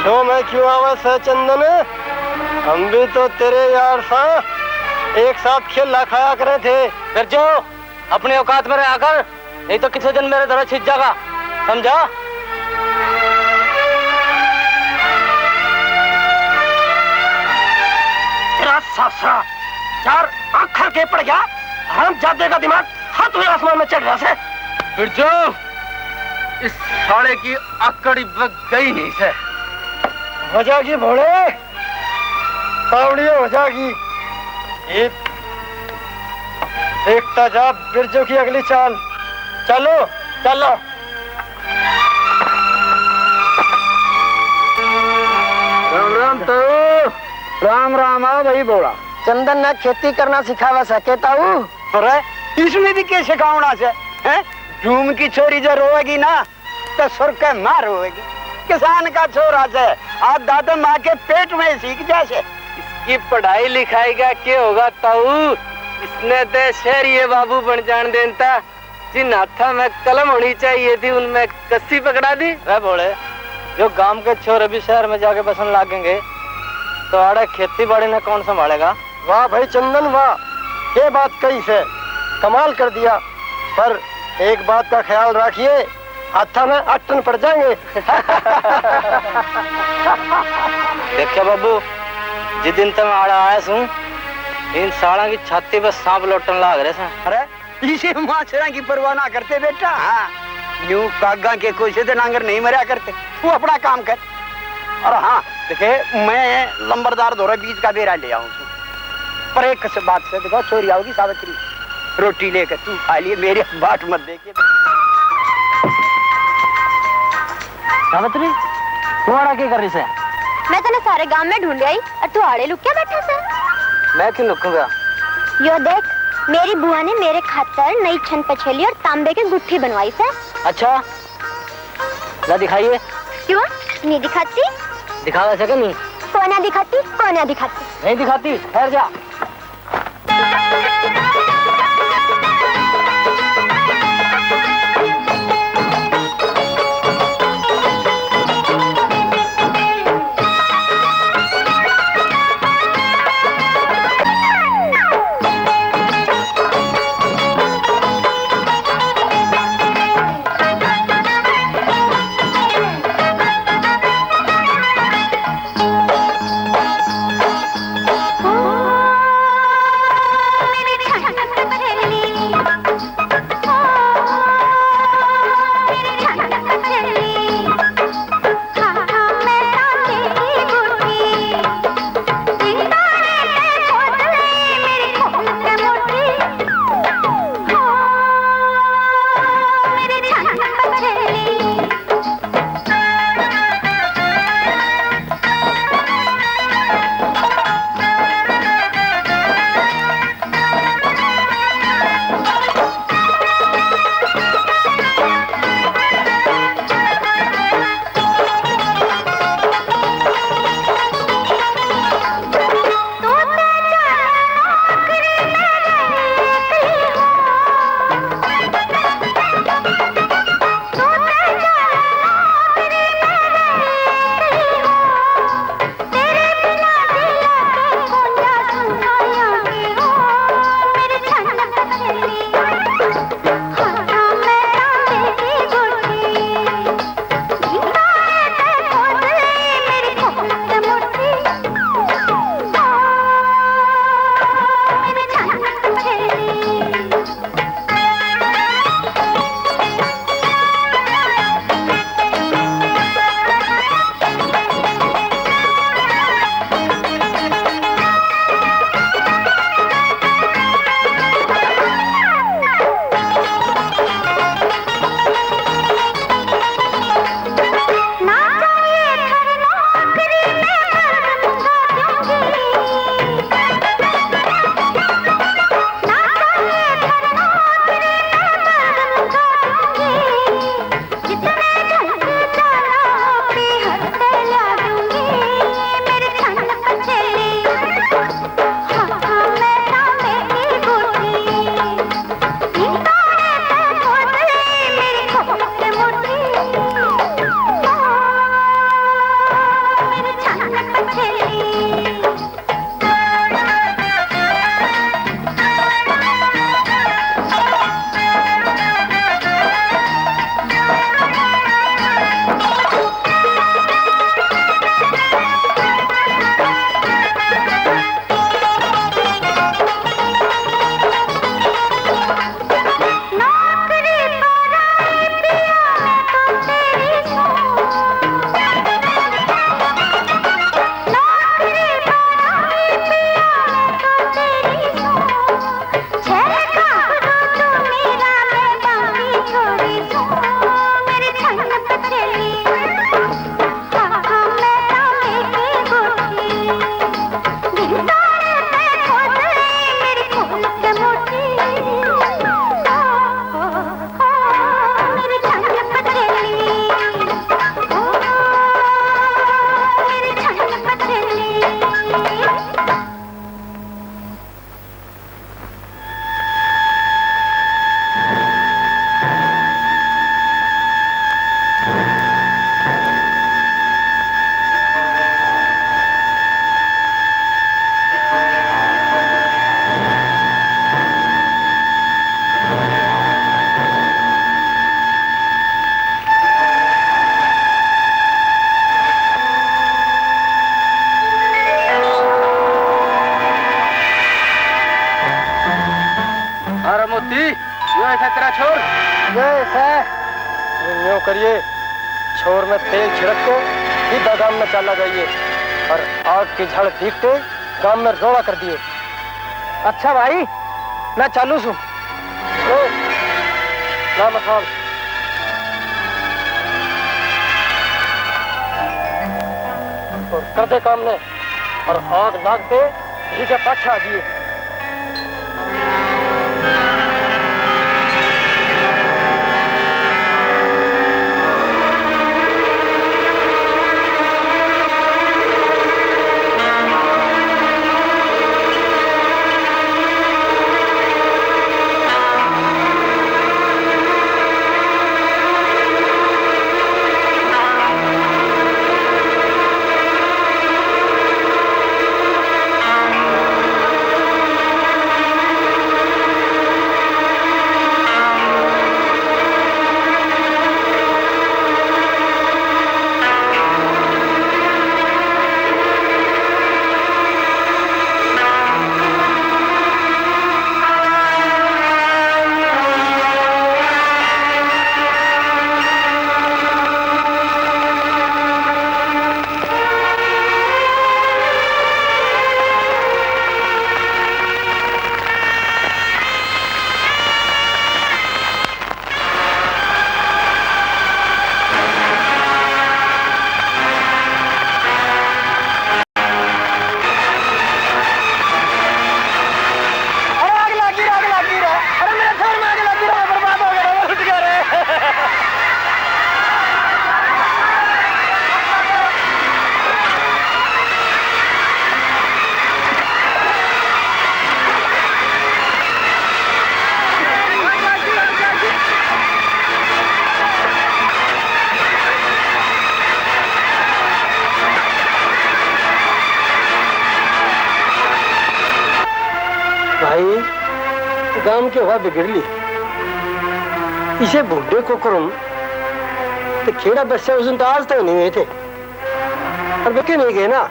छो मैं क्यों आवाज है चंदन, हम भी तो तेरे यार सा एक साथ खेला खाया करे थे। फिर जो अपने औकात में रहा कर, नहीं तो किसी दिन मेरे तरह छिज जाएगा, समझा? तेरा सासरा यार आखर के पड़ गया, हम जाते का दिमाग हाथ में आसमान में चढ़ रहा है। फिर जो इस साले की अकड़ी बग गई नहीं से। हो जाएगी भोले, पावड़ियों हो जाएगी। देखता जा बिरजू की अगली चाल। चलो चलो। राम राम तो राम राम। आ भाई बोला, चंदन ने खेती करना सिखावा सकता हूँ। अरे इसमें भी क्या सिखावना से है? झूम की छोरी जो रोएगी ना तो सुर के मार रोएगी। किसान का छोरा से आज दादा माँ के पेट में सीख जैसे। इसकी पढ़ाई लिखाई का क्या होगा ताऊ? इसने तो शहरी बाबू बन जान देता। जिन हाथा में कलम होनी चाहिए थी उनमें कस्सी पकड़ा दी। अरे बोले, जो गांव के छोरे भी शहर में जाके बसन लागेंगे तो आड़े खेती बाड़ी में कौन संभालेगा? वाह भाई चंदन वाह, ये बात कही से कमाल कर दिया। पर एक बात का ख्याल रखिए, हाथा में 8 टन पड़ जाएंगे। देखिए बाबू, जिस दिन तक आड़ा आया हूँ इन साड़ा की छाती पर सांप लौटन लाग रहे हैं। अरे इसे माछरा की परवाह ना करते बेटा। हाँ, यूं कागा के कोई से नांगर नहीं मरा करते। तू अपना काम कर। और हाँ देखे, मैं लंबरदार धोरा बीज का बेरा ले आऊँ। पर एक बात से देखो, चोरी आओगी सावित्री, रोटी लेकर तू खा लिए, मेरे बाट मत देखे। सावित्री तू आड़ा क्या कर रही है? मैं तेने सारे गांव में ढूंढ आई और तू आड़े लुक के बैठा से। मैं क्यों लुकूंगा? यो देख, मेरी बुआ ने मेरे खातर नई छन पछेली और तांबे की गुट्ठी बनवाई से। अच्छा ला दिखाइए। क्यों नहीं दिखाती? दिखा सके नहीं? कोना दिखाती, कोना दिखाती। नहीं दिखाती, ठहर जा। मेरी छन है तेरा छोर? यूं करिए, छोर में तेल छिड़क के सीधा गांव में चला जाइए और आग की झड़ दिखते गांव में रोड़ा कर दिए। अच्छा भाई, मैं चालू हूँ। और कर दे काम ने और आग लाग के ठीक है पाछा दिए। गांव की हवा बिगड़ ली, इसे बूढ़े को करूं तो खेड़ा बच्चे उस दिन तो आज तक नहीं हुए थे और बके नहीं गए ना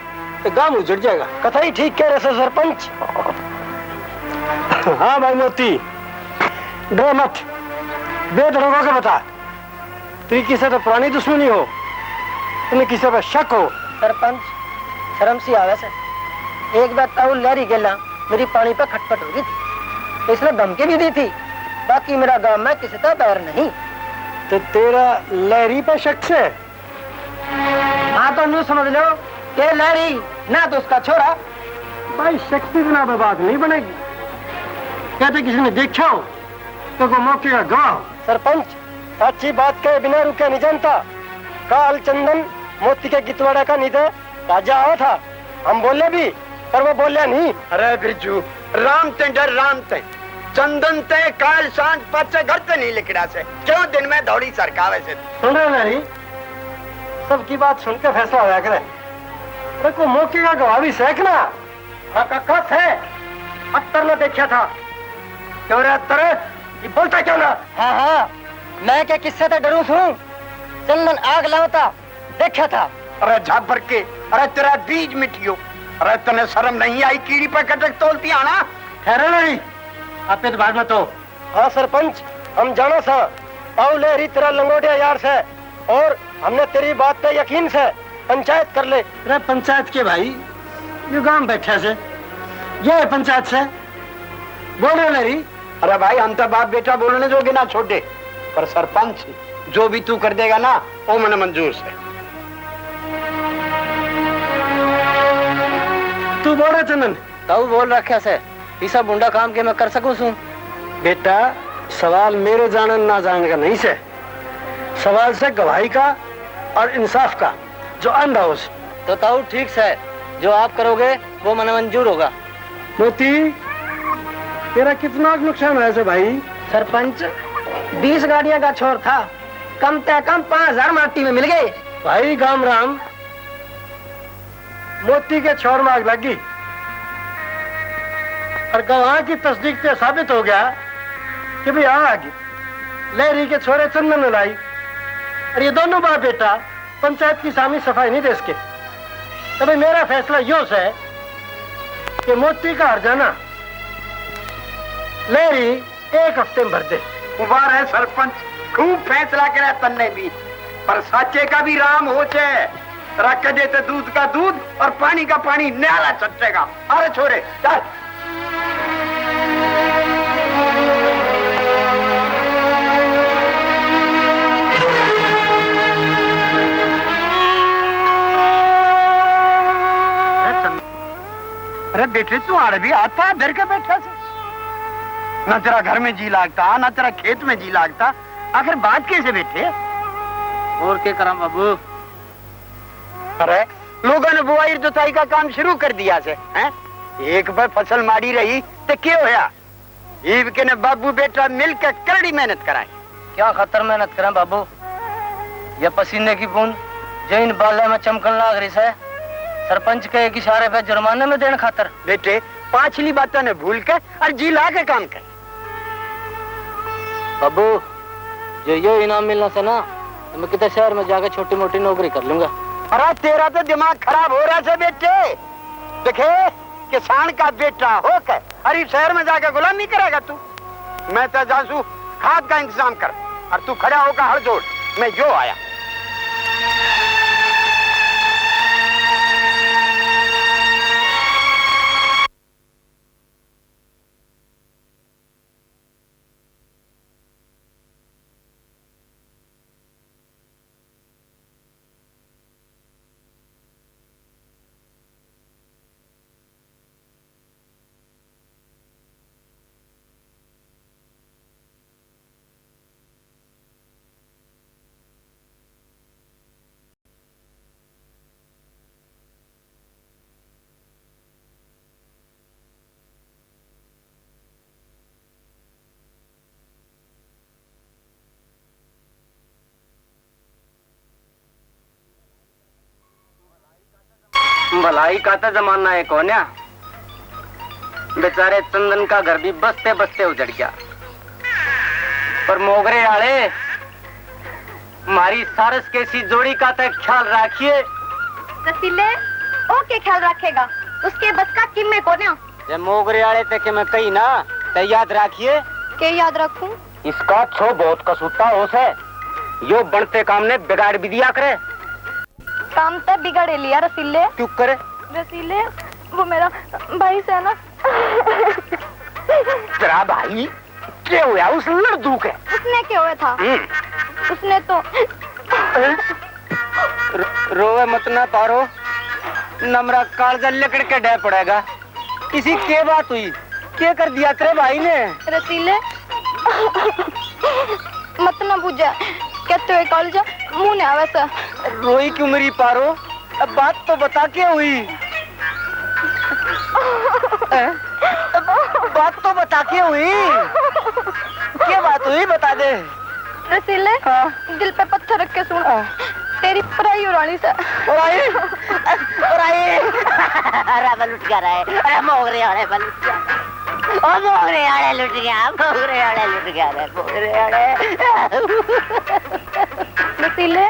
तो गांव उजड़ जाएगा। कथा ही ठीक कह रहे सर सरपंच। हाँ भाई मोती, डर मत, बेधड़कों के बता, तुम किसी तो पुरानी दुश्मनी हो, तुम्हें किसी पर शक हो? सरपंच शर्म सी आवे से, एक बार ताऊ लहरी गेला मेरी पानी पर खटपट हो गई थी तो इसने धमकी भी दी थी, बाकी मेरा गांव में किसी का बैर नहीं। तो तेरा लहरी पर शक से? हाँ तो न्यू समझ लो कि लहरी ना तो उसका छोरा। भाई शक से बिना बात नहीं बनेगी, कहते किसी ने देखा हो तो को मौके का गवाह। सरपंच अच्छी बात कहे बिना रुके नहीं जानता। काल चंदन मोती के गितवाड़ा का निधे राजा आया था, हम बोले भी पर वो बोलिया नहीं। अरे बिरजू, राम ते डर राम ते, चंदन ते काल सांझ पाचे घर से नहीं लिखड़ा से, क्यों दिन में दौड़ी सरकावे से। सुन रहे नहीं, सबकी बात सुन के फैसला होया करे। अरे को मौके का गवाह भी सेकना। कस है अत्तर ने देखा था। क्यों रे अत्तर, ये बोलता क्यों ना? हाँ हाँ, मैं क्या किससे तो डरू हूँ, चंदन आग लावता देखा था। अरे झापर के, अरे तेरा बीज मिटियो, अरे तने शर्म नहीं आई कीड़ी पर कटक तोलती आना? ठहरे नहीं, आप तो बाद में तो। हाँ सरपंच, हम जाना सा आओ लहरी तेरा लंगोटिया यार से, और हमने तेरी बात पे यकीन से पंचायत कर ले। अरे पंचायत के भाई, ये गांव बैठे से, ये है पंचायत से, बोल रहे लहरी। अरे भाई हम तो बाप बेटा बोलने जोगे ना छोटे, पर सरपंच जो भी तू कर देगा ना वो मैंने मंजूर से। तू बोल रहा चंदन? ताऊ बोल रखा से, ये सब बुंडा काम के मैं कर सकूं सूं। बेटा सवाल मेरे जानने ना जानने का नहीं से, सवाल से गवाही का और इंसाफ का, जो अंधा हो। तो ताऊ ठीक से, जो आप करोगे वो मन मंजूर होगा। मोती तेरा कितना नुकसान है से भाई? सरपंच 20 गाड़ियां का छोर था, कम से कम 5000 माटी में मिल गए। भाई गाम राम, मोती के छोर में आग लगी और गवाह की तस्दीक से साबित हो गया कि भाई आग लहरी के छोरे चंदन ने लाई, और ये दोनों बाप बेटा पंचायत की सामी सफाई नहीं दे सके। तो भाई मेरा फैसला यो है कि मोती का हर्जाना लहरी 1 हफ्ते में भर दे। उबार है सरपंच खूब फैसला करे तन्ने भी, पर साचे का भी राम होचे। रख देते दूध का दूध और पानी का पानी न्याला चटेगा। अरे छोरे चल। अरे बेटे तू आड़े भी आता डर के बैठा से, न तेरा घर में जी लागता न तेरा खेत में जी लागता, आखिर बात कैसे बैठे? और क्या करा बाबू? अरे लोगों ने बुआई जुताई का काम शुरू कर दिया से हैं? एक बार फसल मारी रही तो क्या होया? ईब के ने बाबू बेटा मिलकर कड़ी मेहनत कराई। क्या खतर मेहनत करें बाबू? ये पसीने की बूंद जो इन बाले में चमकन लाग रही है, सरपंच के एक इशारे पे जुर्माने में देने खातर। बेटे पाछली बातों ने भूल के और जी ला के काम कर। बाबू जो ये इनाम मिलना से ना, तो मैं कितने शहर में जाकर छोटी मोटी नौकरी कर लूंगा। अरे तेरा तो दिमाग खराब हो रहा है बेटे। देखे किसान का बेटा होकर अरे शहर में जाकर गुलामी करेगा तू? मैं तो जासू खाद का इंतजाम कर और तू खड़ा होकर हड़ जोड़। मैं जो आया। भलाई का तो जमाना है कौन है? बेचारे चंदन का घर भी बसते बसते उजड़ गया, पर मोगरे आले हमारी सारस कैसी जोड़ी का तो ख्याल रखिए। रसीले ओके ख्याल रखेगा, उसके बस का किम में कौन है? ये मोगरे आले तक मैं कही ना तो याद रखिए। के याद रखूं? इसका छो बहुत कसूता होश है, यो बनते काम ने बिगाड़ भी दिया करे। काम तो बिगाड़े लिया रसीले। क्यों करे? रसीले वो मेरा भाई से है ना। तेरा भाई क्या हुआ? उस लड़दू के उसने क्या हुआ था? उसने तो रोवे मत ना पारो, नमरा कालजा लकड़ के डे पड़ेगा। किसी के बात हुई? क्या कर दिया तेरे भाई ने? रसीले मत ना पूछा, कहते हुए कालजा मुंह ने आवे सा। रोई क्यों मेरी पारो? अब बात तो बता क्या हुई? बात तो बता क्या हुई? क्या बात हुई बता दे। रसीले दिल पे पत्थर रख के सुन, तेरी पराई उड़ानी सा। उड़ाई? अरे बल उठ गया रे, अरे मोगरे वाले बल उठ गया, ओ मोगरे वाले लुट गया, मोगरे वाले लुट गया रे, मोगरे वाले। रसीले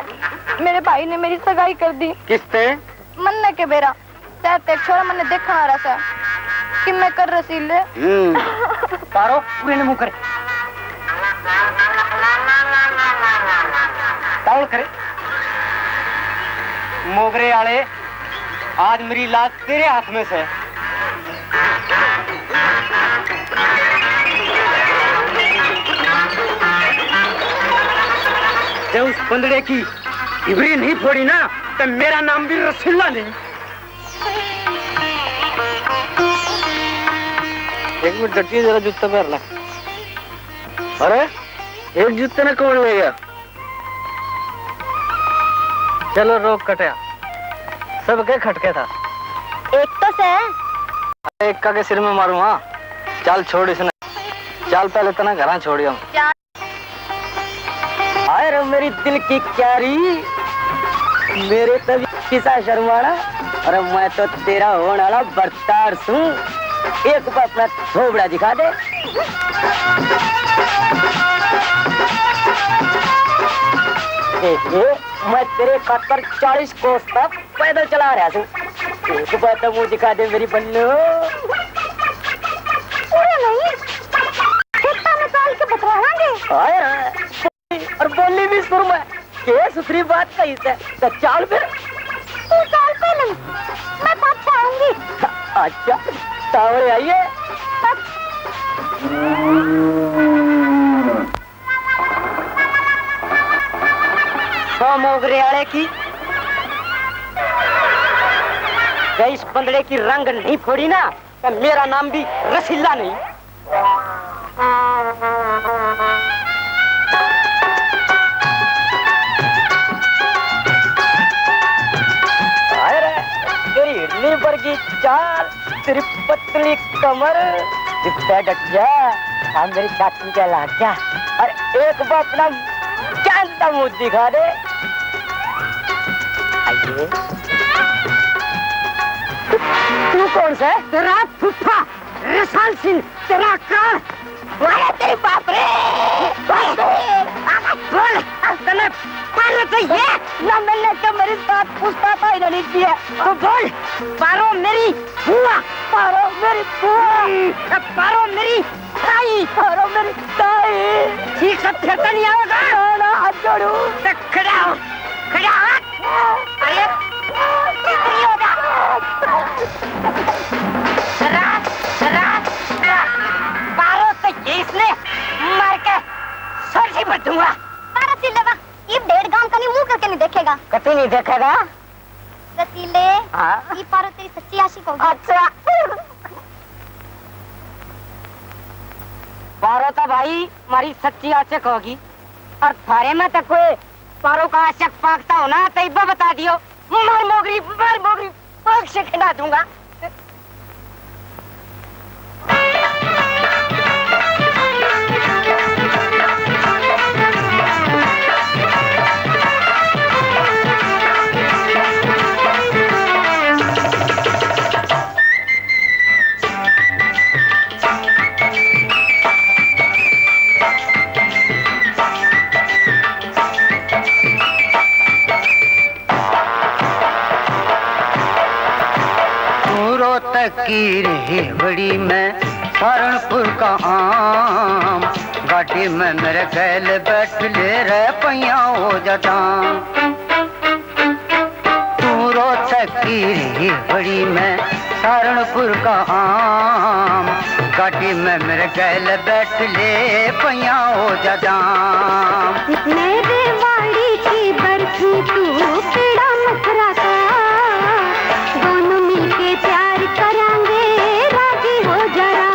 मेरे भाई ने मेरी सगाई कर दी। किसने? मन्ने के बेरा ते छोरा मैंने देखा आ रहा था कि मैं कर रसीले। पारो पूरे ने मुंह करे, ताउल करे। मोगरे वाले आज मेरी लाश तेरे हाथ में से। जब उस बंदड़े की इबरी नहीं फोड़ी ना तो मेरा नाम भी रसीला नहीं। एक मिनट डटिए, जरा जूता पहन ला। अरे एक जूते ने कौन ले गया? चलो रोक कटिया, सब के खटके था। एक तो से एक का के सिर में मारूं। हाँ चल छोड़ इसने, चल पहले तना घर छोड़ी हम। आए रे मेरी दिल की क्यारी, मेरे तभी किसा शर्माना। अरे मैं तो तेरा होने वाला बरतार सूं, एक बार अपना थोबड़ा दिखा दे। मैं तेरे खातर 40 कोस तक पैदल चला रहा हूँ, एक बार तो मुंह दिखा दे मेरी बन्नू। नहीं खेता में काल के बतराएंगे। सही से तो चाल फिर तू चाल पहले, मैं पाछे आऊंगी। अच्छा तावड़े आइए। हाँ मोगरे वाले की इस बंदड़े की रंग नहीं फोड़ी ना तो मेरा नाम भी रसीला नहीं। अरे तेरी हिरनी पर की चाल, तेरी पतली कमर, जितना डट जा हम मेरी छाती के लाग जा और एक बार अपना जानता मुझ दिखा दे। आइए। तू कौन सा है? तेरा फुफा रसाल सिंह, तेरा कार वाले तेरे बाप रे। बोल तने पारो तो ये ना मैंने तो मेरे साथ पूछता था इन्होंने किया तो बोल। पारो मेरी बुआ, पारो मेरी बुआ, पारो मेरी ताई, पारो मेरी ताई। ठीक से फिरता नहीं आएगा ना, हाथ जोड़ू तो खड़ा हो, खड़ा हो। अरे नहीं होगा। पारो तो ये इसने मार के सरसी पर दूंगा। रसीले ये 1.5 गांव का नहीं मुंह करके नहीं देखेगा। कभी नहीं देखेगा। रसीले ये पारो तेरी सच्ची आशिक होगी। अच्छा पारो तो भाई हमारी सच्ची आशिक होगी और थारे में तो कोई पारो का आशिक पाकता हो ना तो इब्बा बता दियो। मार मोगरी पाक से खिला दूंगा। की रेवड़ी में सहारनपुर का आम, गाड़ी में मेरे गैल बैठ ले रहे पैया हो जाता। तू रोहतक की रेवड़ी में सहारनपुर का आम, गाड़ी में मेरे गैल बैठ ले पैया हो जाता। मेरे वाड़ी की बर्फी तू पेड़ा मथुरा का, दोनों मिलके प्यार करेंगे राजी हो जरा।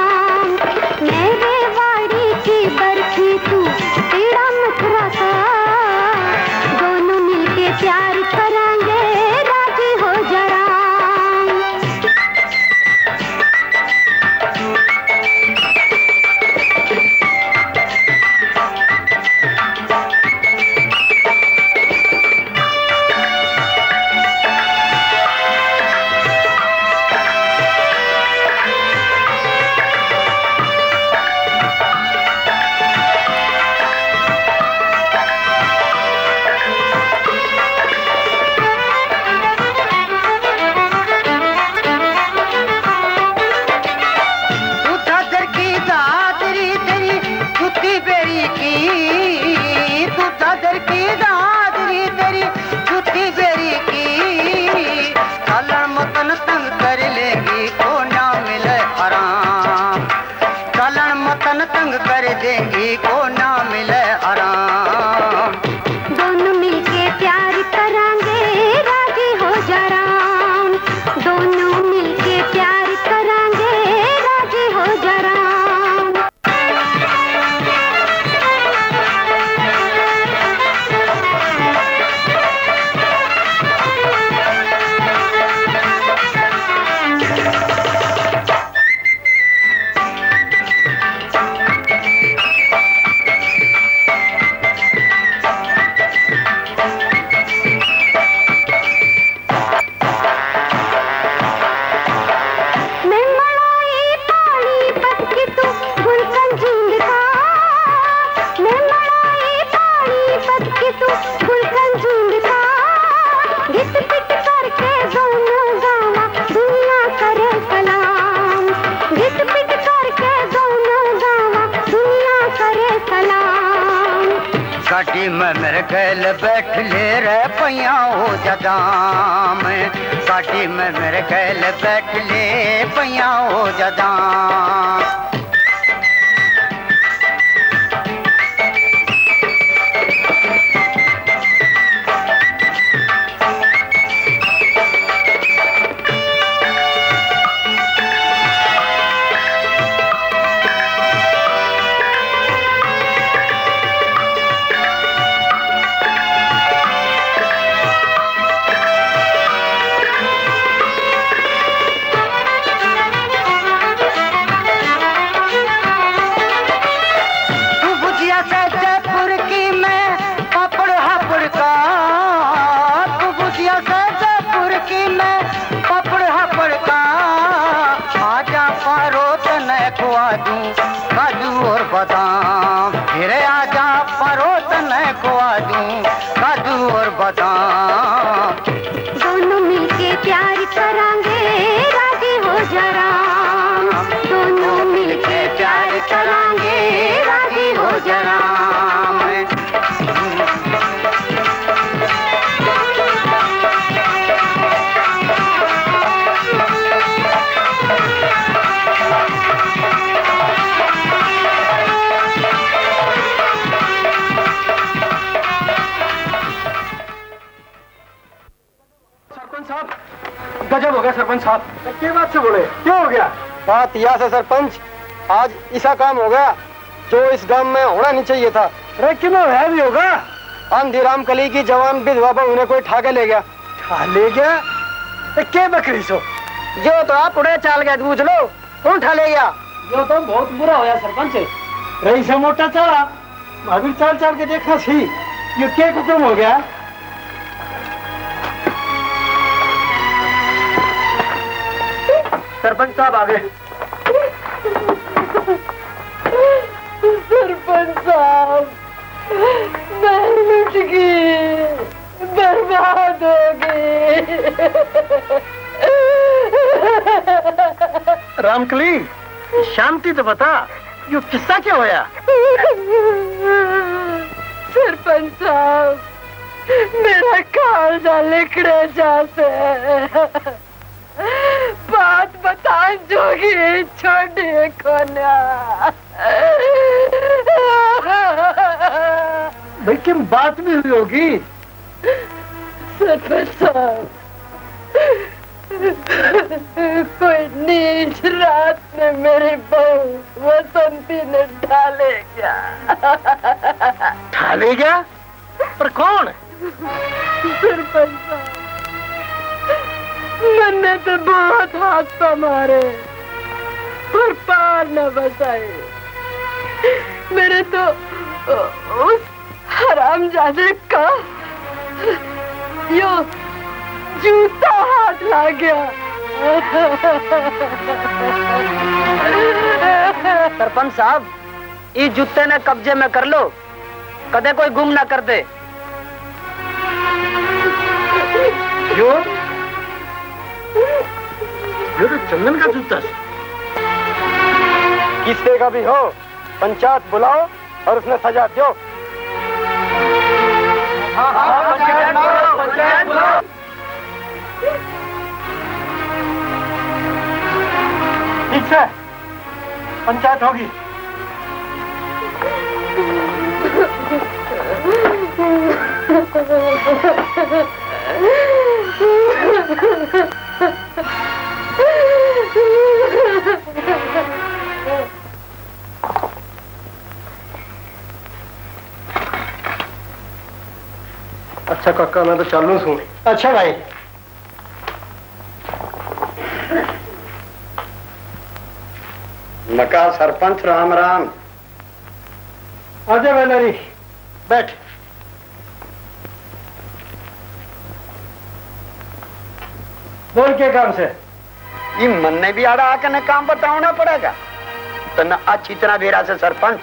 मेरे वाड़ी की बर्फी तू पेड़ा मथुरा का, दोनों मिलके प्यार करेंगे राजी हो जरा। काटी में मेरे कैल बैठ ले रे पैया हो जदा में काटी में मेरे कैल बैठ ले पैया हो जदा काजू और बादाम फिर आजा परोसन को दूं काजू और बादाम दोनों मिलके प्यार करांगे राजी हो जरा दोनों मिलके प्यार करांगे राजी हो जरा गजब हो गया सरपंच साहब। क्या बात से बोले, क्या हो गया? बात यह है सरपंच, आज ऐसा काम हो गया जो इस गांव में होना नहीं चाहिए था। अरे क्यों है भी होगा? आंधी राम कली की जवान विधवा बहू ने कोई ठाके ले गया। ठा ले गया? क्या बकरी सो? जो तो आप उड़े चाल गए पूछ लो, कौन ठा ले गया? जो तो बहुत बुरा होया सरपंच। रही से मोटा चला, अभी चाल चाल के देखा सी, ये क्या हुक्म हो गया? सरपंच साहब आ गए। सरपंच साहब, मैं लुट गई, बर्बाद हो गई। रामकली, शांति तो बता, ये किस्सा क्या होया? सरपंच साहब, मेरा कालजा लिखड़े जाते बात बता जोगी छोड़े कोना। भाई क्या बात भी हुई होगी? सरपंच साहब, कोई नीच रात में मेरी बहू वसंती ने ढाले गया। ढाले गया? पर कौन? सरपंच साहब, मैंने तो बहुत हाथ मारे पर पार न बचाए। मेरे तो उस हरामजादे का यो जूता हाथ लग गया। सरपंच साहब, इस जूते ने कब्जे में कर लो, कदे कोई गुम ना कर दे। क्यों? ये तो चंदन का जूता है। किससे का भी हो, पंचायत बुलाओ और उसने सजा दो। हाँ, पंचायत बुलाओ। ठीक है, पंचायत होगी। अच्छा काका, मैं तो चालू हूँ। अच्छा भाई। नका सरपंच, राम राम। आजा बेलरी, बैठ। बोल के काम से? ये मन ने भी आड़ा आकर न काम बताना पड़ेगा तो न अच्छी तरह बेरा से सरपंच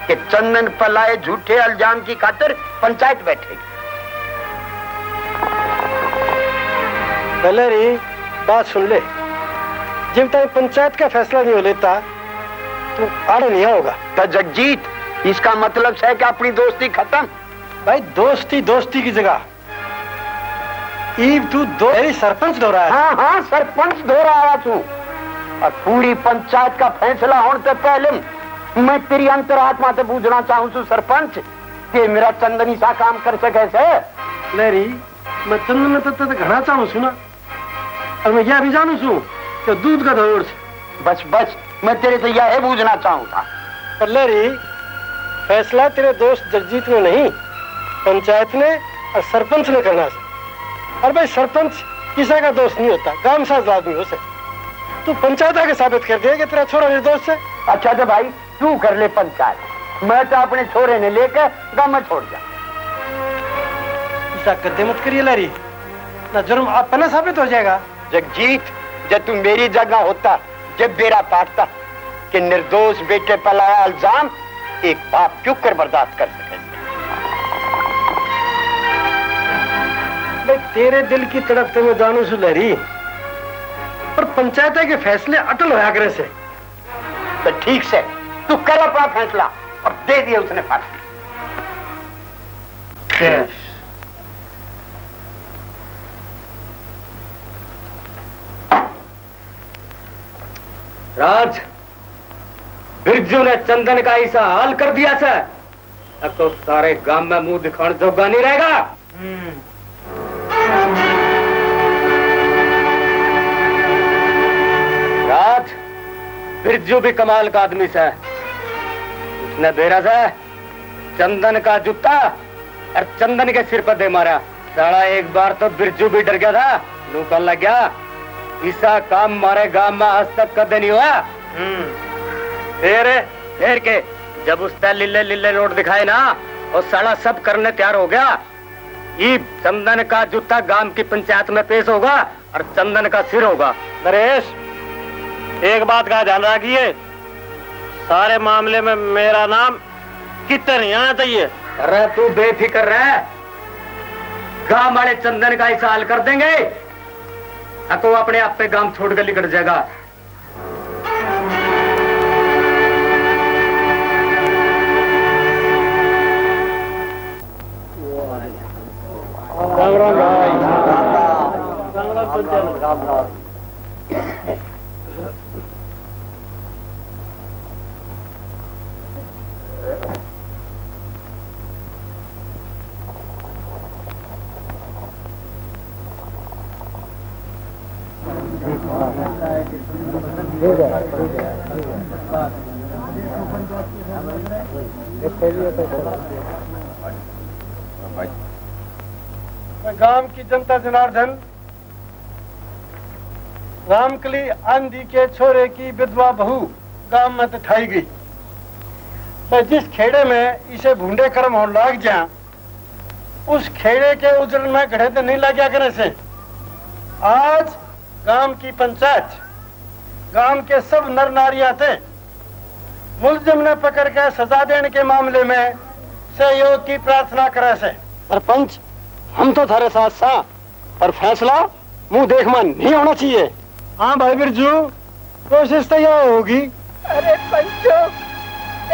कि चंदन पलाए झूठे इल्जाम की खातिर पंचायत बैठेगी। बेलरी, बात सुन ले, जब तक पंचायत का फैसला नहीं हो लेता तो आड़े नहीं होगा। तो जगजीत, इसका मतलब है कि अपनी दोस्ती खत्म। भाई दोस्ती दोस्ती की जगह ईब तू दो सरपंच दो रहा है। हाँ हाँ सरपंच दो रहा तू, और पूरी पंचायत का फैसला होने से पहले मैं तेरी अंतरात्मा से पूछना चाहूँ तू सरपंच कि मेरा चंदनी सा काम कर सके से। लेरी मैं चंदन में तो घना चाहूँ सुना, और मैं यह भी जानू छू कि दूध का दौड़ से। बस बस मैं तेरे से यह पूछना चाहूँ था। पर लेरी फैसला तेरे दोस्त जगजीत ने नहीं, पंचायत ने और सरपंच ने करना है। और भाई सरपंच किसी का दोस्त नहीं होता, गांव साज आदमी हो से। तू पंचायत आके साबित कर दिया कि तेरा छोरा निर्दोष है। अच्छा तो भाई तू कर ले पंचायत, मैं तो अपने छोरे ने लेकर गांव में छोड़ जा। ऐसा कदे मत करिए लारी, ना जुर्म अपना साबित हो जाएगा। जगजीत जब तू मेरी जगह होता, जब बेरा पाटता कि निर्दोष बेटे पर लाया इल्जाम, एक बाप क्यों कर बर्दाश्त कर सके। भाई तेरे दिल की तड़प तो मैं जानू सु लहरी, पर पंचायत के फैसले अटल होया करे से। तो ठीक से तू कर अपना फैसला और दे दिया उसने फांसी। राज बिरजू ने चंदन का ऐसा हाल कर दिया से, अब तो सारे गांव में मुंह दिखाने जोगा नहीं रहेगा। राज बिरजू भी कमाल का आदमी से, उसने बेरा से चंदन का जूता और चंदन के सिर पर दे मारा। साला एक बार तो बिरजू भी डर गया था, नूकर लग गया। ऐसा काम मारे गांव में आज तक कदे नहीं हुआ। फिर के जब उसने लिल्ले लिल्ले नोट दिखाए ना, और साला सब करने तैयार हो गया। ये चंदन का जूता गांव की पंचायत में पेश होगा और चंदन का सिर होगा। नरेश एक बात का ध्यान रखिए, सारे मामले में मेरा नाम कितना नहीं आना चाहिए। अरे तू बेफिक्र रह, गांव वाले चंदन का ऐसा हाल कर देंगे तो अपने आप पे गांव छोड़ कर निकल जाएगा। राम राम भाई। राम राम। गांव की जनता जनार्दन, रामकली आंधी के छोरे की विधवा बहू गांव में तो ठाई गई। तो जिस खेड़े में इसे भूडे कर्म होने लग गया, उस खेड़े के उजड़ में घड़े तो नहीं लग गया करे से। आज गांव की पंचायत, गांव के सब नर नारियां थे मुलजिम ने पकड़ के सजा देने के मामले में सहयोग की प्रार्थना करे से। सरपंच हम तो थारे साथ सा, पर फैसला मुंह देख मन नहीं होना चाहिए। हाँ भाई बिरजू, कोशिश तो यह होगी। अरे पंचो,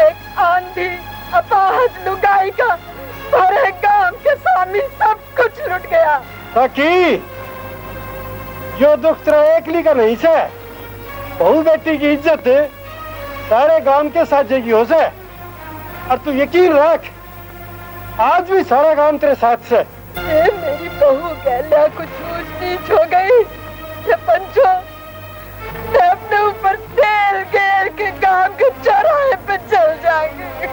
एक आंधी अपाहज लुगाई का सारे गांव के सामने सब कुछ लुट गया। ताकि जो दुख तेरा एकली का नहीं से, बहू बेटी की इज्जत सारे गांव के साथ जगी हो से। और तू यकीन रख, आज भी सारा गांव तेरे साथ से। ये मेरी बहू गैलिया कुछ ऊंच नीच हो गई। ये पंचो, मैं अपने ऊपर तेल घेर के गांव के चौराहे पे चल जाएंगे।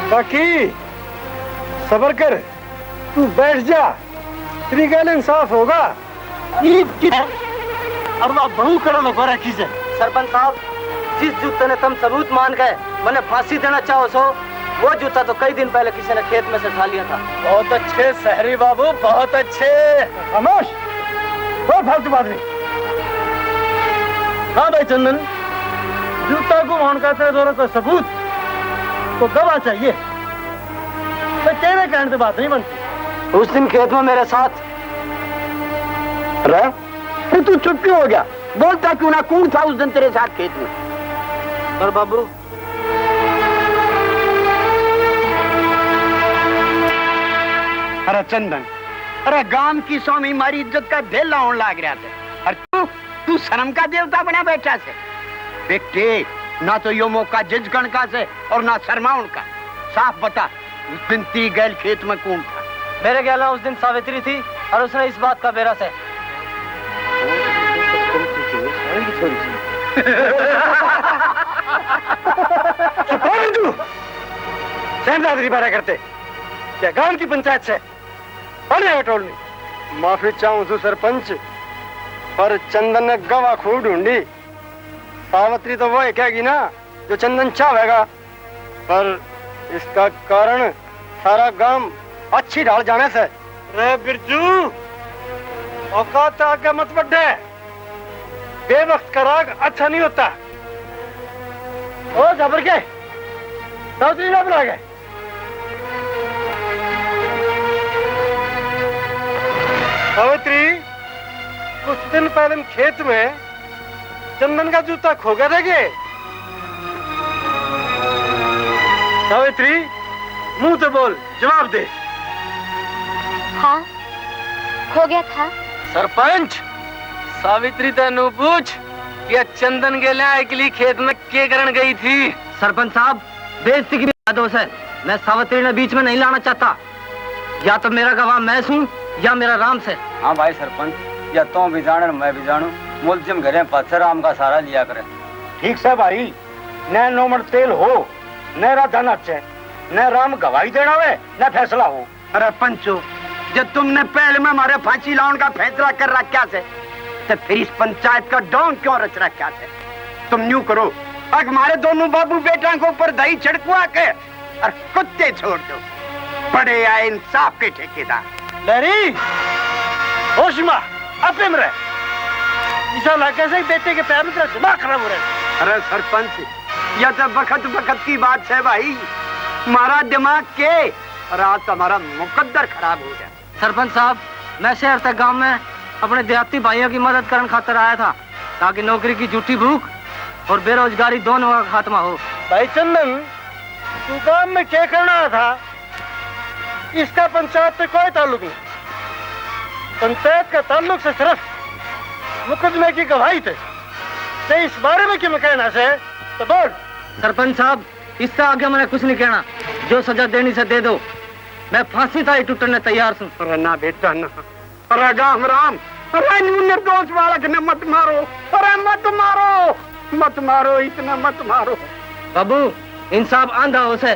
बाकी सबर कर, तू बैठ जा, तेरी गल इंसाफ होगा। अब बहू करो ना गोरा की से। सरपंच साहब, जिस जूते ने तुम सबूत मान गए मैंने फांसी देना चाहो सो, वो जूता तो कई दिन पहले किसी ने खेत में से उठा लिया था। बहुत अच्छे शहरी बाबू, बहुत अच्छे। खामोश, कोई फालतू बात नहीं। हाँ भाई चंदन, जूता को मान का तेरे दोनों का सबूत तो गवाह चाहिए। तो तेरे कहने से बात नहीं बनती। उस दिन खेत में मेरे साथ रहा? फिर तू चुप क्यों हो गया? बोलता क्यों ना, कौन था उस दिन तेरे साथ खेत में? पर बाबू, अरे चंदन, अरे गांव की स्वामी हमारी इज्जत का ढेला होने लग रहा था, और तू शर्म का देवता बना बैठा से। बेटे, ना तो यो मौका जिजगण का से और ना शर्माउन का। साफ बता, उस दिन ती गैल खेत में कौन था? मेरे ख्याल उस दिन सावित्री थी और उसने इस बात का बेरा से सहमदादरी बारा करते क्या गांव की पंचायत से बटोलनी। माफी चाहूं तू सरपंच, पर चंदन ने गवाह खूब ढूंढी। सावित्री तो वो कहेगी ना जो चंदन चाहेगा, पर इसका कारण सारा गांव अच्छी ढाल जाने से। रे बिरजू, औकात आगे मत बढ़े, बेवक्त का राग अच्छा नहीं होता। ओ घबर के सावित्री ना बुला गए। सावित्री, कुछ दिन पहले खेत में चंदन का जूता खो गया था क्या? सावित्री, मुंह तो बोल, जवाब दे। हाँ, खो गया था। सरपंच, सावित्री तेनू पूछ कि चंदन के लिए अगली खेत में क्या करन गई थी? सरपंच साहब, बेइज्जती की दोष है। मैं सावित्री ने बीच में नहीं लाना चाहता। या तो मेरा गवाह मैं हूँ या मेरा राम से। हाँ भाई सरपंच, या तो भी जाने मैं भी जानू, मुलजिम घरे पत्थर राम का सारा लिया करे। ठीक से भाई, न नोमर तेल हो, न राधा नाचे, न राम गवाही देना हो, न फैसला हो। अरे पंचो, जब तुमने पहले में हमारे फांसी लाने का फैसला कर रखा से, तो फिर इस पंचायत का डोंग क्यों रच रखा से? तुम न्यू करो, अब हमारे दोनों बाबू बेटा को ऊपर दही छिड़कवा के और कुत्ते छोड़ दो। बड़े आए इंसाफ के ठेकेदार। लहरी, होशिमा, अपने में रह। इसा इलाके से बेटे के पैर में तेरा दिमाग खराब हो रहा है। अरे सरपंच, यह तो बखत बखत की बात है भाई। हमारा दिमाग के और आज हमारा मुकद्दर खराब हो गया। सरपंच साहब, मैं शहर तक गांव में अपने देहाती भाइयों की मदद करने खातिर आया था, ताकि नौकरी की झूठी भूख और बेरोजगारी दोनों का खात्मा हो। भाई चंदन, तू गांव में क्या करना था? इसका पंचायत से कोई ताल्लुक नहीं। पंचायत का ताल्लुक से सिर्फ मुकदमे की गवाही थे। तो इस बारे में क्यों कहना से तो बोल। सरपंच साहब, इससे आगे मैंने कुछ नहीं कहना। जो सजा देनी से दे दो, मैं फांसी ताई टूटने तैयार हूँ। अरे ना बेटा ना, अरे राम राम, अरे निर्दोष बालक ने मत मारो, अरे मत मारो, मत मारो, इतना मत मारो। बाबू, इंसाफ आंधा हो से,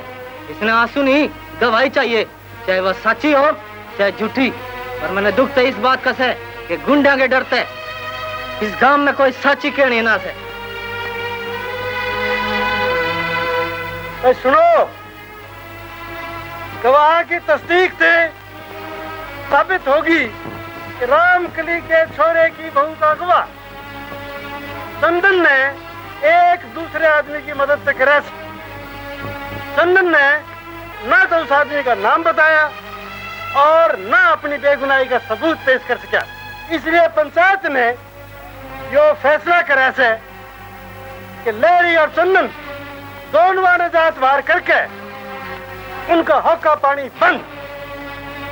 इसने आंसू नहीं गवाही चाहिए, चाहे वह सच्ची हो चाहे झूठी। पर मैंने दुख तो इस बात का से कि गुंडा के डरते इस गांव में कोई सच्ची कहनी ना से। सुनो, गवाह की तस्दीक से साबित होगी कि रामकली के छोरे की बहू का गवाह चंदन ने एक दूसरे आदमी की मदद से करे। चंदन ने ना तो उस आदमी का नाम बताया और ना अपनी बेगुनाही का सबूत पेश कर सका। इसलिए पंचायत ने यो फैसला करा से कि लहरी और चंदन दोनों ने जात वार करके उनका हक्का पानी बंद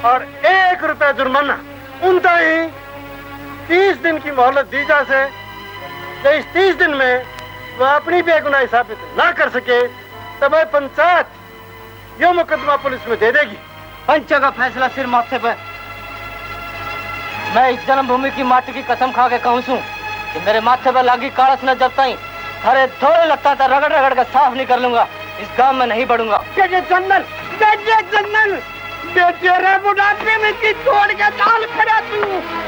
और 1 रुपया जुर्माना। उनका ही 30 दिन की मोहलत दी जा से। इस 30 दिन में वह अपनी बेगुनाही साबित ना कर सके तो वह पंचायत यो मुकदमा पुलिस में दे देगी। पंच का फैसला सिर माथे पे। मैं इस जन्मभूमि की माटी की कसम खा के कहूँ कि मेरे माथे पे लागी कालस न जब तक अरे थोड़े लगता था रगड़ रगड़ के साफ नहीं कर लूंगा, इस गांव में नहीं बढ़ूंगा। चंदन, चंदन, बेटे रे बुढ़ापे में की तोड़ के डाल खड़ा तू,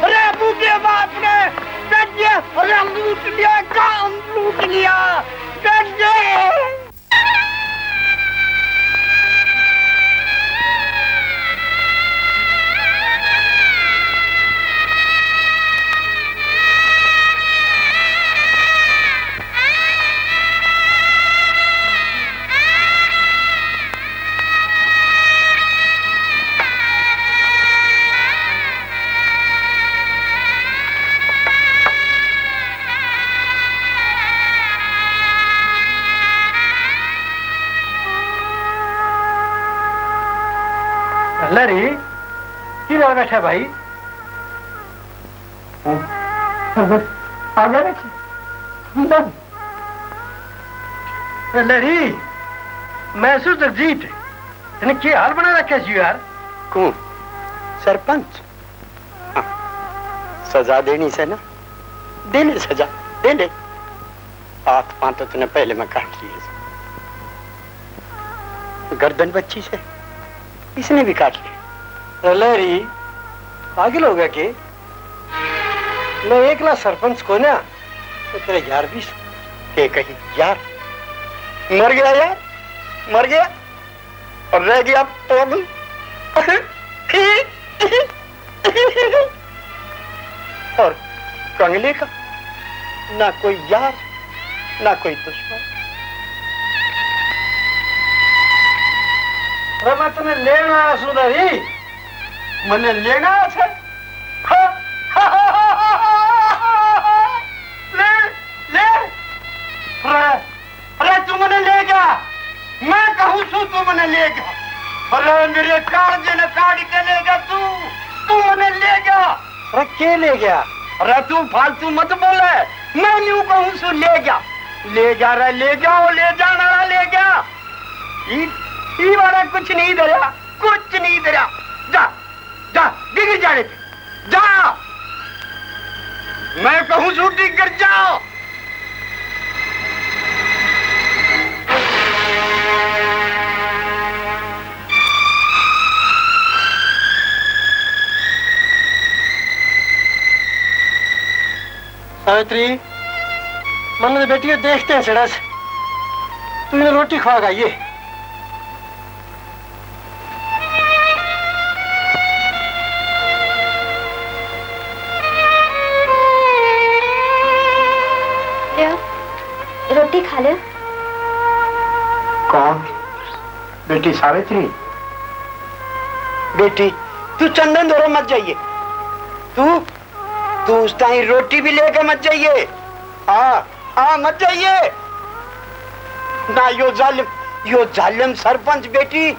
रे बूढ़े बाप ने बेटे रे लूट लिया, काम लूट लिया बेटे। लरी की बात बैठा भाई? आ गया लरी महसूस जीत तेने क्या हाल बना रखा जी यार? कौन? सरपंच? हाँ, सजा देनी से ना, दे ले सजा, दे ले। हाथ पांव तो तूने पहले में काट लिए, गर्दन बच्ची से इसने भी काट लिया। लहरी पागल हो गया कि मैं एकला सरपंच को ना तो तेरे यार भी के कही यार मर गया, यार मर गया और रह गया पागल। और कंगले का ना कोई यार ना कोई दुश्मन। मैं तुम्हें लेना आया सुधरी, मैंने लेना है। ले ले अरे तू मैंने ले गया, मैं कहूँ तू मैंने ले गया। अरे मेरे कागज ने काट के ले गया, तू मैंने ले गया। अरे के ले गया? अरे तू फालतू मत बोले, मैं न्यू कहूँ सु ले गया, ले जा रहा, ले जाओ, ले जाना रहा, ले गया। ये वाला कुछ नहीं दे रहा, कुछ नहीं दे रहा। जा जा डिग जाने पे जा, मैं कहूँ सु डिग कर जाओ। सावित्री मन बेटी देखते हैं सड़ा से, तुमने रोटी खा ये। रोटी खा ले। कौन? बेटी सावित्री? बेटी तू चंदन धोरो मत जाइए, तू उस टाइम रोटी भी लेकर मत जाइए। हाँ मत जाइए ना। यो जालिम सरपंच बेटी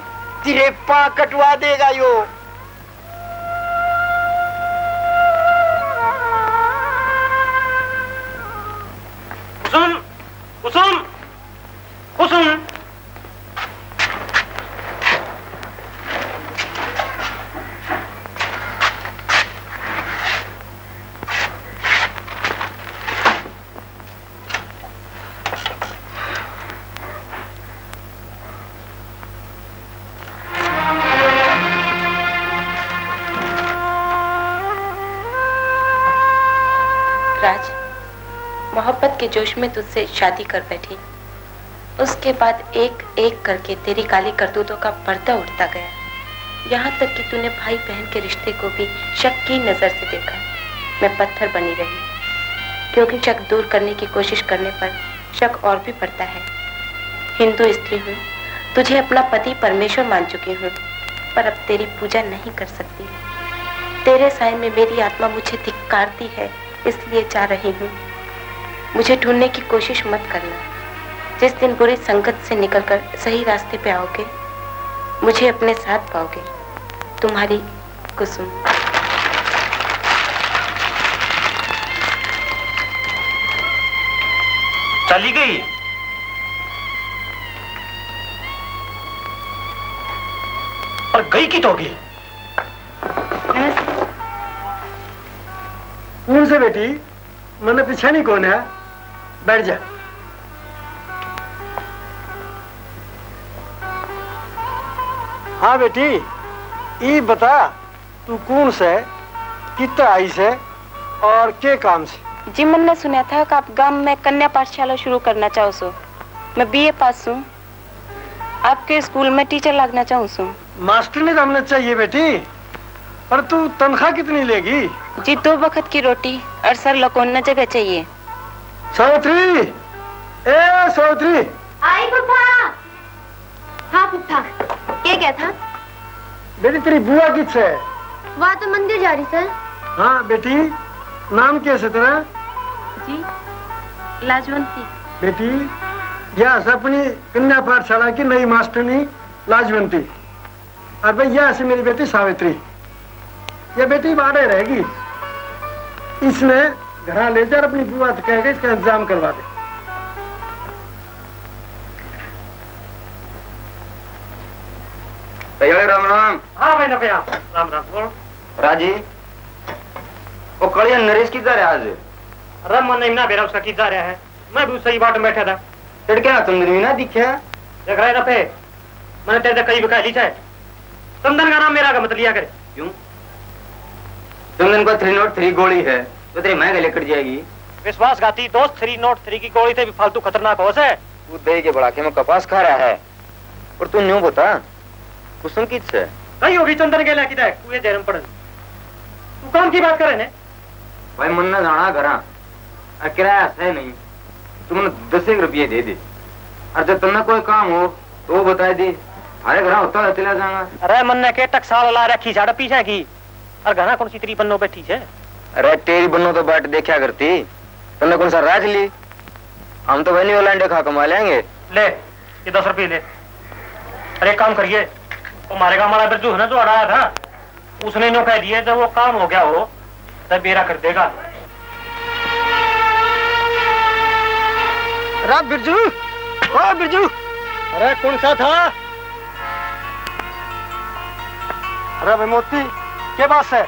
तेरे पांव कटवा देगा यो। कुसुम कुसुम राज, मोहब्बत के जोश में तुझसे शादी कर बैठी, उसके बाद एक एक करके तेरी काली करतूतों का पर्दा उठता गया, यहाँ तक कि तूने भाई बहन के रिश्ते को भी शक की नजर से देखा। मैं पत्थर बनी रही, क्योंकि शक दूर करने की कोशिश करने पर शक और भी बढ़ता है। हिंदू स्त्री हूँ, तुझे अपना पति परमेश्वर मान चुकी हूँ, पर अब तेरी पूजा नहीं कर सकती। तेरे साय में मेरी आत्मा मुझे धिक्कारती है, इसलिए जा रही हूँ। मुझे ढूंढने की कोशिश मत करना। जिस दिन बुरी संगत से निकलकर सही रास्ते पे आओगे, मुझे अपने साथ पाओगे। तुम्हारी कुसुम। चली गई? और गई की तो गई। कौन से बेटी? मैंने पीछे नहीं कौन है? बैठ जा। हाँ बेटी, ये बता तू कौन से, कितना आई से और के काम से? जी मैंने सुना था कि आप गांव में कन्या पाठशाला शुरू करना चाहो सो। मैं बीए पास हूँ, आपके स्कूल में टीचर लगना चाहूँ सो। मास्टर नहीं हमने चाहिए बेटी, पर तू तनख्वाह कितनी लेगी? जी 2 वक्त की रोटी और सर लकोना जगह चाहिए। सावित्री, ए सावित्री। आई पुप्पा। हाँ पुप्पा, क्या था? बेटी तेरी बुआ किस है? वहाँ तो मंदिर जा रही सर। हाँ बेटी, नाम कैसे तेरा? जी लाजवंती। बेटी यह अपनी कन्या पाठशाला की नई मास्टरनी लाजवंती। और भैया ऐसी मेरी बेटी सावित्री, ये बेटी बाहर रहेगी, इसने घर ले जा अपनी बुआ से कह के इसका इंतजाम करवा दे। राम राम। हाँ भाई नफिया, राम राम। बोल राजी, वो कड़िया नरेश किधर है आज? अरे मन नहीं ना बेरा उसका किधर रहा है, मैं भी सही बाट में बैठा था। क्या चंदन भी ना दिखे? देख रहे नफे, मैंने तेरे कई बिका ली है। चंदन का नाम मेरा का मत लिया करे। क्यों? चंदन को 303 गोली है तो तेरी महंगा लेकर जाएगी। विश्वासघाती दोस्त 303 की गोली से भी फालतू खतरनाक हो से। तू दही के बढ़ाके में कपास खा रहा है और तू न्यू बता कुसुम किस से? कहीं होगी चंदन के लिए किधर तू ये जहरम पड़न। तू काम की बात करे ने? भाई मन न जाना करा, किराया है नहीं, तुमने 10 रुपये दे दे और जब तुमने कोई काम हो तो वो बता दे, अरे घर होता है चला जाऊंगा। अरे मन ने के टक साल ला रखी झाड़ पीछे की और घना कौन सी तेरी बन्नो बैठी है? अरे तेरी बन्नो तो बाट देखा करती, तुमने कौन सा राज ली? हम तो वही वाला अंडे खा कमा लेंगे। ले ये 10 रुपये ले। अरे काम करिए, वो हमारे गाँव वाला बिरजू है ना जो अड़ाया था, उसने नो कह दिया जब वो काम हो गया हो तब बेरा कर देगा। अरे बिरजू, ओ बिरजू, अरे कौन सा था? अरे भाई मोती, क्या बात है?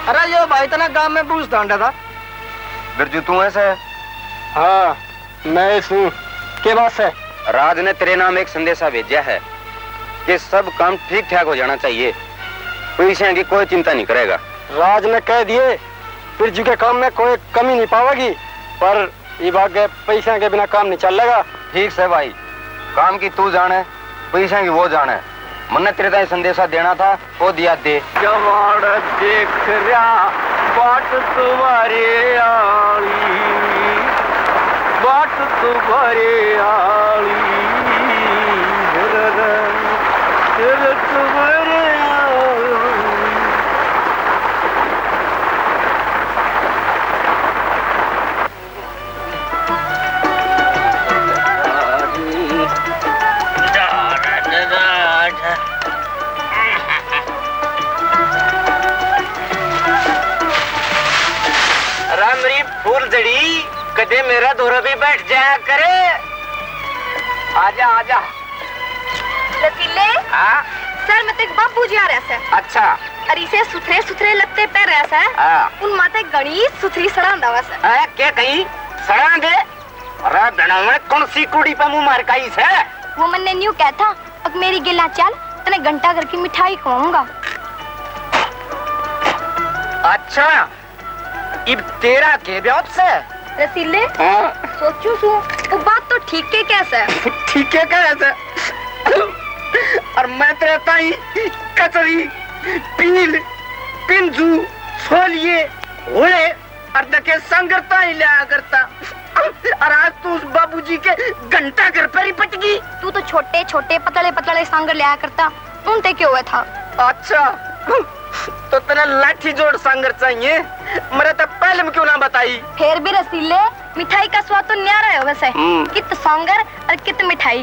अरे यो भाई तना गांव में बूझ डांडा था। बिरजू तू ऐसा है? हाँ मैं हूँ, क्या बात है? राज ने तेरे नाम एक संदेशा भेजा है कि सब काम ठीक ठाक हो जाना चाहिए, पैसे की कोई चिंता नहीं करेगा। राज ने कह दिए बिरजू के काम में कोई कमी नहीं पावेगी, पर ये बात पैसे के बिना काम नहीं चलेगा। ठीक से भाई, काम की तू जाने, पैसे की वो जाने। मैंने तेरे ताई संदेशा देना था, वो दिया दे। जवाड़ देख रहा बाट तुम्हारे आली, बाट तुम्हारे आली, तुम्हारे मेरी फूल जड़ी कदे मेरा दोरा भी बैठ जाया करे। आजा आजा। रसीले? हाँ सर मैं तेरे बाबू जी आ रहा है। अच्छा। और इसे सुथरे सुथरे लगते पैर रहा है। हाँ। उन माते गणेश सुथरी सड़ा दावा से। क्या कहीं सड़ा दे? अरे बना में कौन सी कुड़ी पे मुंह मार काई से? वो मैंने न्यू कहा था, अब मेरी गिला चल तने घंटा घर की मिठाई खवाऊंगा। अच्छा इब तेरा के ब्याह से? रसीले? हाँ। सोचू सू वो बात तो ठीक है कैसे? ठीक है कैसे? और मैं तेरे ताई कचरी पील पिंजू छोलिए होले और दके संगरता ही लिया करता, और आज तू उस बाबूजी के घंटा घर पर ही पट गई। तू तो छोटे छोटे पतले पतले सांगर लिया करता, उनते क्यों हुआ था? अच्छा तो तेरा लाठी जोड़ सांगर चाहिए, मेरे तो पहले में क्यों ना बताई? फिर भी रसीले मिठाई का स्वाद तो न्यारा है वैसे। कित सांगर और कित मिठाई।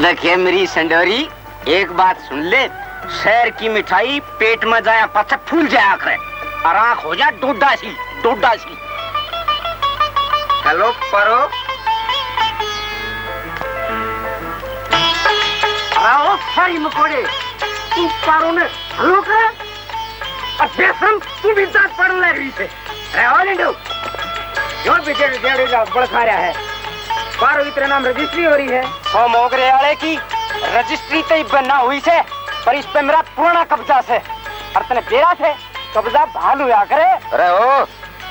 देखिए मेरी संडोरी, एक बात सुन ले, शहर की मिठाई पेट में जाया पाछा फूल जाया करे और आँख हो जा डोडा सी डोडा सी। हेलो परो, आओ सारी मकोड़े, तू पारो ने हेलो कर और बेसम तू भी दांत पड़ लग रही से। अरे और इंडो यो बेचारे जेड़े का बड़ खा रहा है, पारो इतने नाम रजिस्ट्री हो रही है। ओ मोगरे वाले की रजिस्ट्री तो बना हुई से, पर इस पे मेरा पुराना कब्जा से, और तने तेरा से कब्जा भालू या करे। अरे ओ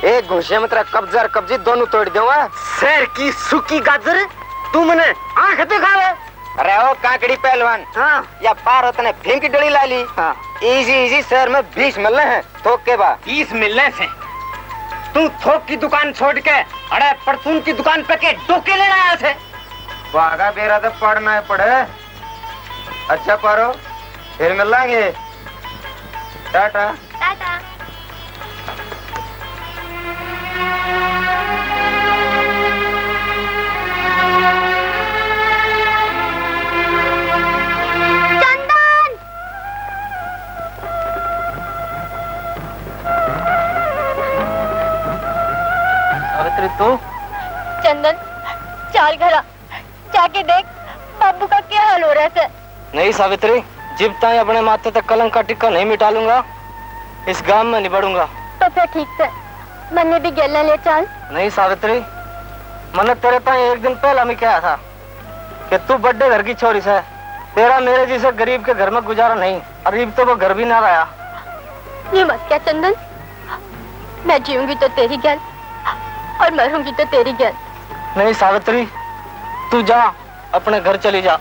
एक घुसे में तेरा कब्जा और कब्जी दोनों तोड़ दूंगा। शहर की सूखी गाजर तू मने आंख दिखा ले। अरे ओ काकड़ी पहलवान, हाँ या पार होता ने फेंक डली ला ली। हाँ इजी इजी शहर में 20 मिलने हैं थोक के बाद। 20 मिलने से तू थोक की दुकान छोड़ के अरे परचून की दुकान पे के डोके लेना आया थे। वागा बेरा तो पढ़ना है पढ़े। अच्छा पारो फिर मिलेंगे, टाटा। टाटा। चंदन नहीं सावित्री, जब तक अपने माथे तक कलंक का टिक्का नहीं मिटा लूंगा इस गांव में नहीं बढ़ूंगा। तो फिर ठीक है, मैंने भी गेलने ले चल। नहीं सावित्री, मैंने तेरे ताई एक दिन पहला में कहा था कि तू बड़े घर की छोरी से, तेरा मेरे जैसे गरीब के घर में गुजारा नहीं। गरीब तो वो घर भी ना रहा। ये मत क्या चंदन, मैं जीऊंगी तो तेरी गैल और मरूंगी तो तेरी गैल। नहीं सावित्री, तू जा, अपने घर चली जा।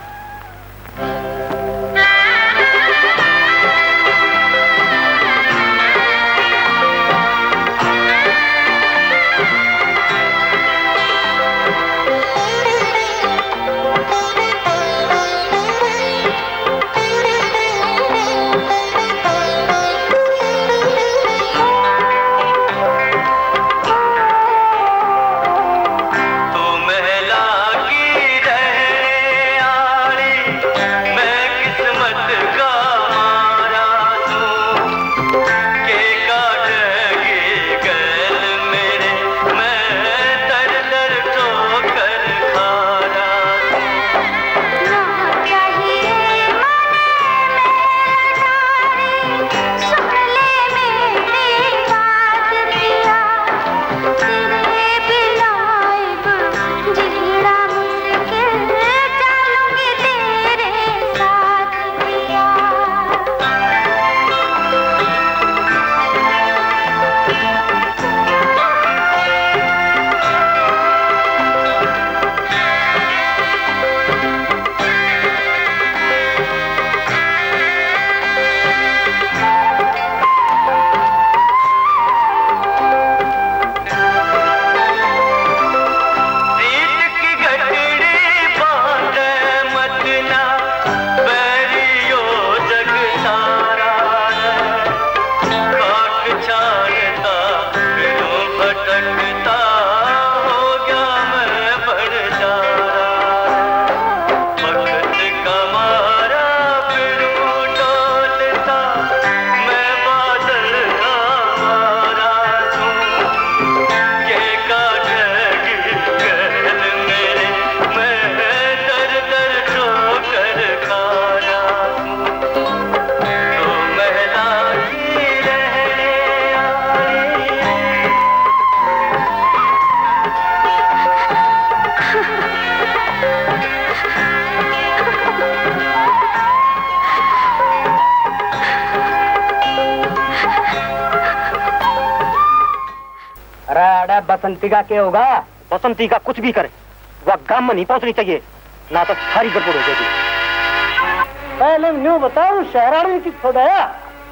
बसंती का क्या होगा? बसंती का कुछ भी करे, वह गांव में नहीं पहुंचनी चाहिए, ना तो सारी गड़बड़ हो जाएगी। पहले न्यू बताओ, शहरानी की छोड़ाया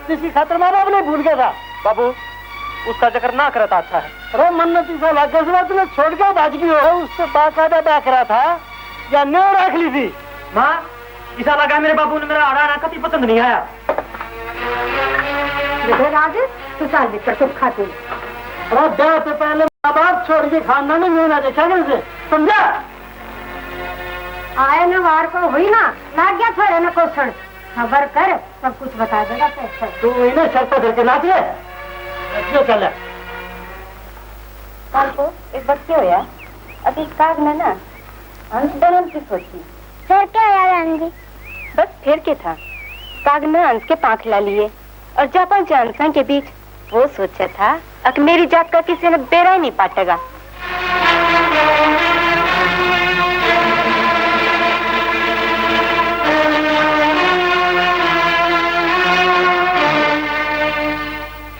जिसकी खातिर माँ बाप ने भूल गया था। बाबू, उसका जिक्र ना करता अच्छा है। अरे मन्नती से लगे तुमने छोड़ के भाज गई हो, उससे बाकायदा बैठ रहा था या न्यू रख ली थी? माँ, ऐसा लगा मेरे बाबू ने मेरा आड़ा कभी पसंद नहीं आया। राज, तू साल बिस्तर कुछ खाते ब्याह से पहले माँ बाप छोड़ के खाना नहीं मिलना देखा कैसे, समझा? आए न वार को हुई ना, लाग गया छोड़े न कोसण, खबर कर, सब कुछ बता देगा कैसे। तू इन्हें शर्त दे के नाच ले, चल कल को एक बच्चे हो यार, अभी काग में ना हंस बनन की सोची। फिर क्या यार आंधी? बस फिर के था, काग ने हंस के पांख ला लिए और जापान जानसा के बीच वो सोचा था कि मेरी जात का किसी ने बेरा ही नहीं पाटेगा।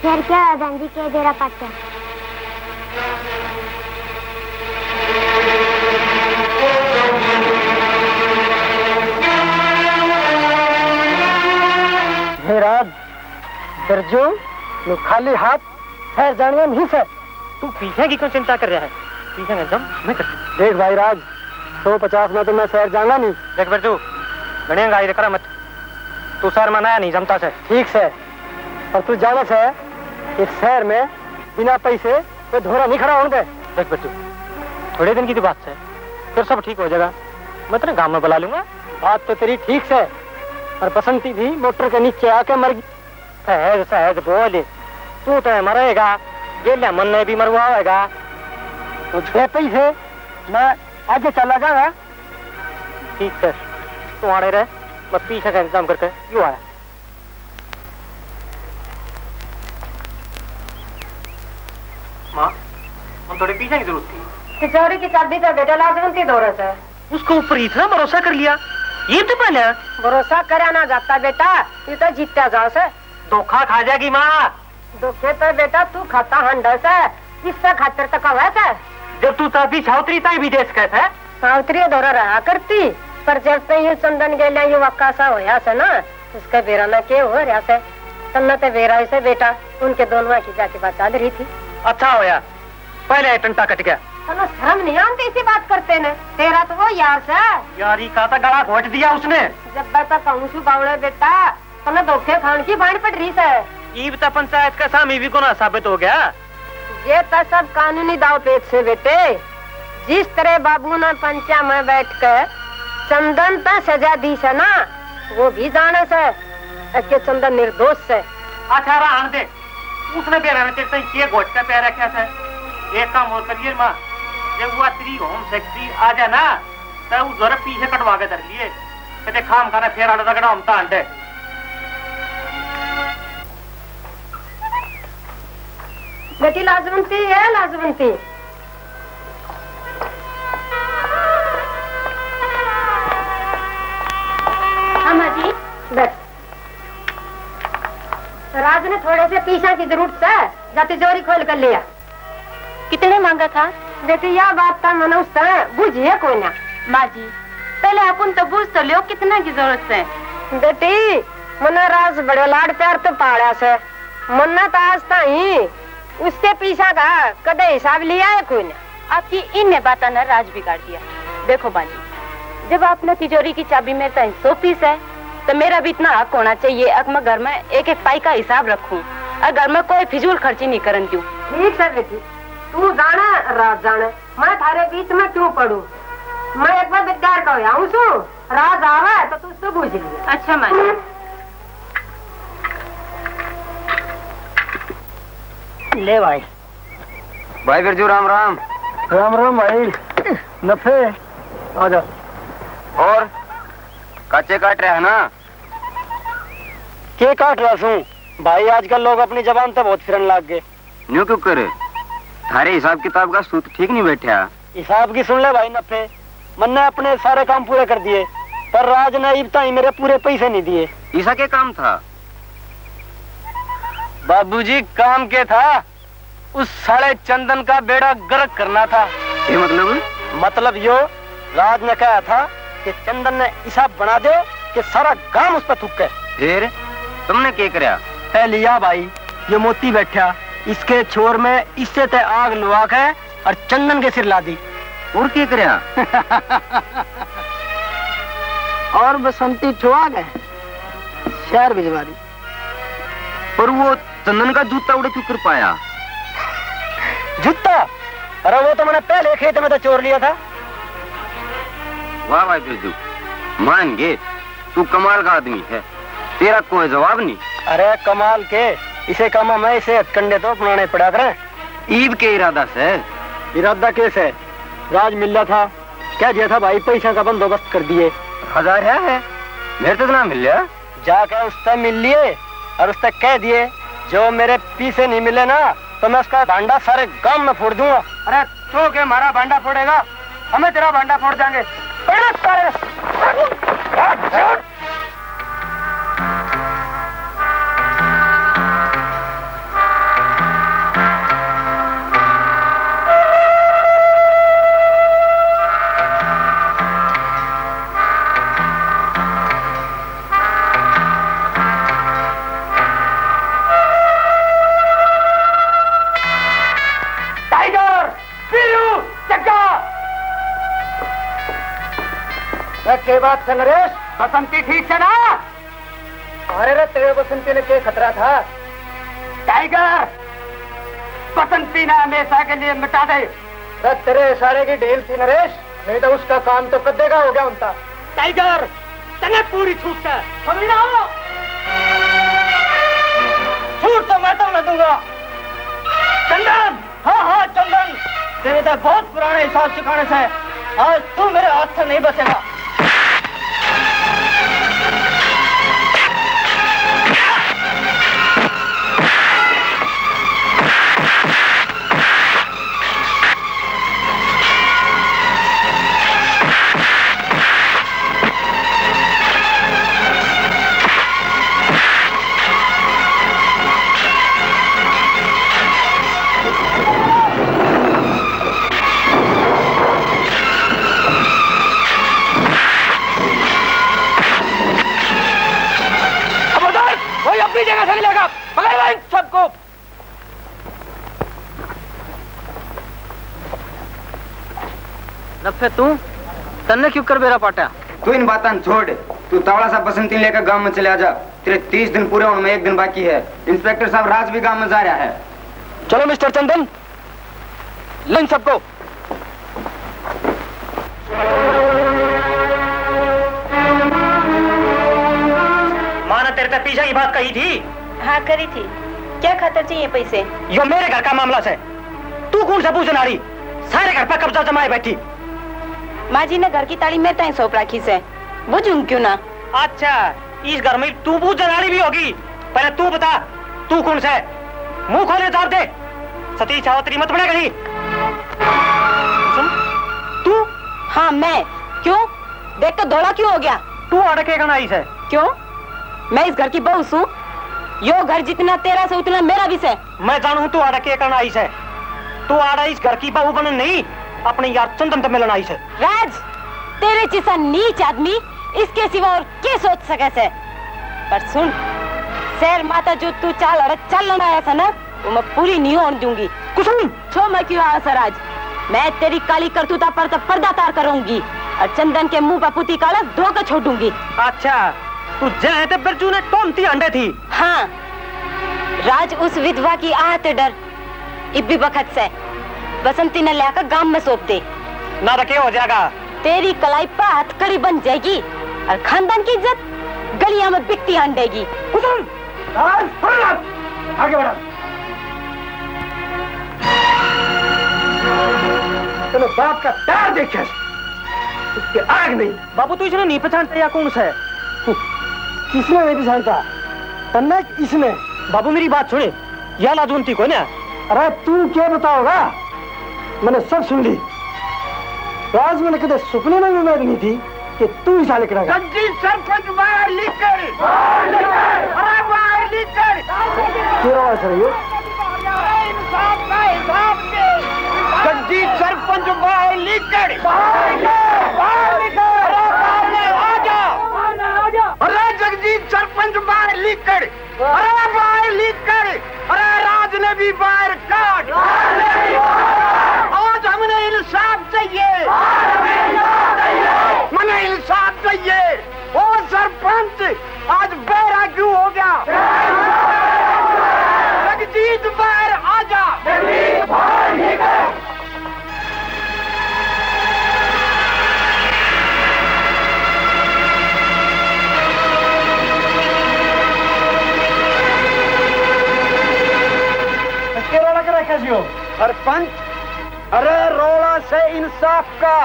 फिर क्या गांधी के बेरा पाटे? राज दर्जो लो खाली हाथ है जानिए नहीं से। तू पीछे की क्यों चिंता कर रहा है? पीछे में जम मैं कर। देख भाई राज, 150 में तो मैं शहर जाऊंगा नहीं। देख बच्चू, गणिया गाई करा मत, तू शहर में नया नहीं जमता से। ठीक से, और तू जाना से इस शहर में बिना पैसे कोई धोरा नहीं खड़ा होने दे। देख बच्चू, थोड़े दिन की तो बात है, फिर सब ठीक हो जाएगा। मैं तेरे गांव में बुला लूंगा। बात तो तेरी ठीक से, और बसंती भी मोटर के नीचे आके मर गई। सहज सहज बोले, तू तो मरेगा, ये मन ने भी मरवाएगा। तुझे पैसे मैं आगे चला जाऊंगा। ठीक है, तू आड़े रहे, मैं पीछे का इंतजाम करके यूं आया। माँ, हम थोड़े पीछे की जरूरत थी। तिजोरी की चाबी तो बेटा लाजवंती दौरस है। उसको ऊपर इतना भरोसा कर लिया, ये तो पहले भरोसा करे ना जाता बेटा, तू तो जीतता जाओ से। धोखा खा जाएगी माँ। धोखे तो बेटा तू खाता हंडस है, इससे खातिर तक वैसे जब तू तभी सावित्री ताई विदेश गए थे। सावित्री दौरा रहा करती, पर जब से ये चंदन गेला ये वक्कासा होया से ना, उसका बेरा में के हो रहा से तन्ना ते बेरा से बेटा उनके दोनों की जाके बात चल रही थी। अच्छा होया, पहले टंटा कट गया। चलो शर्म नहीं आती इसी बात करते ने, तेरा तो वो यार से यारी का तो गला घोट दिया उसने। जब बेटा कहूँ सु बावड़े बेटा तन्ना धोखे खान की बाण पड़ रही से। ईब तो पंचायत का सामी भी गुनाह साबित हो गया। ये तो सब कानूनी दाव पेच से बेटे। जिस तरह बाबू ने पंचा में बैठ कर चंदन पे सजा दी से ना, वो भी जाने से कि चंदन निर्दोष से। अच्छा रहने दे, उसने भी रहने तेरे से ये घोट का पैर रखा था। एक काम और करिए माँ, जब वो तेरी होम सेक्रेटरी आ जाए ना, तो वो जरा पीछे कटवा के धर लिए, कहते खाम खाना फेर आड़ा तगड़ा हम तांटे। बेटी लाजवंती है लाजवंती। हाँ माँ जी बैठ। राज ने थोड़े से पीछा की जरूरत है, जाती जोरी खोल कर लिया। कितने मांगा था? बेटी यह बात था मैंने उससे बुझिए कोई ना। माँ जी पहले अपन तो बुझ तो लो कितना की जरूरत है। बेटी मना राज बड़े लाड प्यार तो पाड़ा से, मन्ना तो आज ही उसके पीछा का कदे हिसाब लिया है कोई ने। आपकी इन बात ने राज बिगाड़ दिया। देखो बाजी, जब आपने तिजोरी की चाबी मेरे तक सौंपी है, तो मेरा भी इतना हक होना चाहिए अब मैं घर में एक एक पाई का हिसाब रखूं और घर में कोई फिजूल खर्ची नहीं करन दूं। ठीक है बेटी, तू जाने राज जाने, मैं थारे बीच में क्यों पढ़ूं। मैं एक बार विद्यार का हूँ सु, राज आवे तो तू उससे पूछ लिया। अच्छा माँ जी। ले भाई। भाई बिरजू राम राम। राम राम भाई। नफे आ जा। और काचे काट रहे है ना? के काट रहा हूँ भाई, आजकल लोग अपनी जबान तो बहुत फिरन लाग गए। न्यू क्यों करे? थारे हिसाब किताब का सूत्र ठीक नहीं बैठा। हिसाब की सुन ले भाई नफे, मन्ने अपने सारे काम पूरे कर दिए, पर राज ने इब तक मेरे पूरे पैसे नहीं दिए। ऐसा क्या काम था? बाबूजी काम के था, उस साले चंदन का बेड़ा गर्क करना था। ये मतलब यो राज ने कहा था कि चंदन ने हिसाब बना दो कि सारा गांव उस पर थूके। फिर तुमने क्या कराया? है लिया भाई, ये मोती बैठा, इसके छोर में इससे ते आग लुआ के और चंदन के सिर ला दी। और क्या कराया? और बसंती ठुआ गए, शहर भिजवा दी। पर वो चंदन का जूता उड़े क्यों कर पाया? जूता? अरे वो तो मैंने पहले खेत में तो चोर लिया था। वाह भाई बिरजू, मान गे तू कमाल का आदमी है, तेरा कोई जवाब नहीं। अरे कमाल के, इसे कामा मैं इसे हथकंडे तो अपनाने पड़ा करें। ईब के इरादा से? इरादा कैसे? राज मिल रहा था, क्या दिया था भाई, पैसा का बंदोबस्त कर दिए। 1000 है मेरे तो ना मिल गया। जाकर उससे मिल लिए और उससे कह दिए जो मेरे पीछे नहीं मिले ना तो मैं उसका भांडा सारे गांव में फोड़ दूंगा। अरे तो क्या हमारा भांडा फोड़ेगा, हमें तेरा भांडा फोड़ देंगे। के बात से नरेश, बसंती ठीक है ना? अरे रे तेरे बसंती ने क्या खतरा था? टाइगर, बसंती ने हमेशा के लिए मिटा दे। तेरे इशारे की ढील थी नरेश, नहीं तो उसका काम तो कद्देगा हो गया उनका। टाइगर तने पूरी छूट है, समझ ना हो? छूट तो मैं तो न दूंगा। चंदन, हाँ चंदन, तेरे तो बहुत पुराने हिसाब सिखाने से आज तू मेरे हाथ से नहीं बचेगा। मेरी जगह से मिलेगा, पकड़ इन सबको। नफे तू तन्ने क्यों कर बेरा पाटा? तू इन बातों छोड़, तू तावड़ा सा बसंती लेकर गांव में चले आजा। तेरे 30 दिन पूरे होने में 1 दिन बाकी है। इंस्पेक्टर साहब राज भी गांव में जा रहा है। चलो मिस्टर चंदन, इन सबको। माँ ने तेरे पे पीछे की बात कही थी। हाँ करी थी। क्या खातर चाहिए पैसे? यो मेरे घर का मामला है, तू कौन सा पूछने आ रही? सारे घर पर कब्जा जमाए बैठी। माँ जी ने घर की ताली में तय सौंप रखी से, बुझूं क्यों ना? अच्छा, इस घर में तू पूछने वाली भी होगी। पहले तू बता, तू कौन सा है? मुंह खोले जवाब दे। सतीश सावत्री मत बने कहीं। सुन, तू? हाँ मैं। क्यों? देख कर धोला क्यों हो गया? तू अड़के का नाइस है। क्यों? मैं इस घर की बहू हूँ। यो घर जितना तेरा से उतना मेरा भी से। मैं जानू तू अड़के का नाइस है। तू आड़ा इस घर की बहू बने नहीं, अपने यार चंदन तो मिलना आई से। राज, तेरे जैसा नीच आदमी इसके सिवा और क्या सोच सके से? पर सुन, शहर माता जो तू चल आया था ना, वो मैं पूरी नहीं होने दूंगी। कुसुम, छो मैं क्यों आया सर आज? मैं तेरी काली करतूता पर तो पर्दा तार करूंगी और चंदन के मुंह पर पुती काला धोकर छोड़ूंगी। अच्छा, तू जहाँ थे बिरजू ने टोमती अंडे थी। हाँ, राज उस विधवा की आहत डर इब्बी बखत से बसंती ने लाकर गांव में सौंप दे। ना तो क्या हो जाएगा? तेरी कलाई पर हथकड़ी बन जाएगी और खानदान की इज्जत गलियां में बिकती अंडेगी। आगे बढ़ा। चलो बाप का पैर देखे, उसके आग नहीं। बाबू तू इसने नहीं पहचानता या कौन सा है? किसने नहीं पहचानता? तन्ना इसने। बाबू मेरी बात सुने, या लाजवंती को ना। अरे तू क्या बताओगा? मैंने सब सुन ली। राज मैंने कदे सुपने में भी उम्मीद नहीं थी कि तू ही साले करेगा। सरपंच बाहर लिखकर, अरे बाहर लिखकर। क्यों आवाज रही हो? जगजीत सरपंच बाहर लिखकर, अरे जगजीत सरपंच बाहर लिखकर, अरे बाहर लिखकर, अरे राज ने भी बाहर काट। आज हमने इंसाफ चाहिए, मने इंसाफ चाहिए। ओ सरपंच, आज बेरा क्यों हो गया? जगजीत बाहर आजा। सरपंच, अरे रोड़ा से इंसाफ का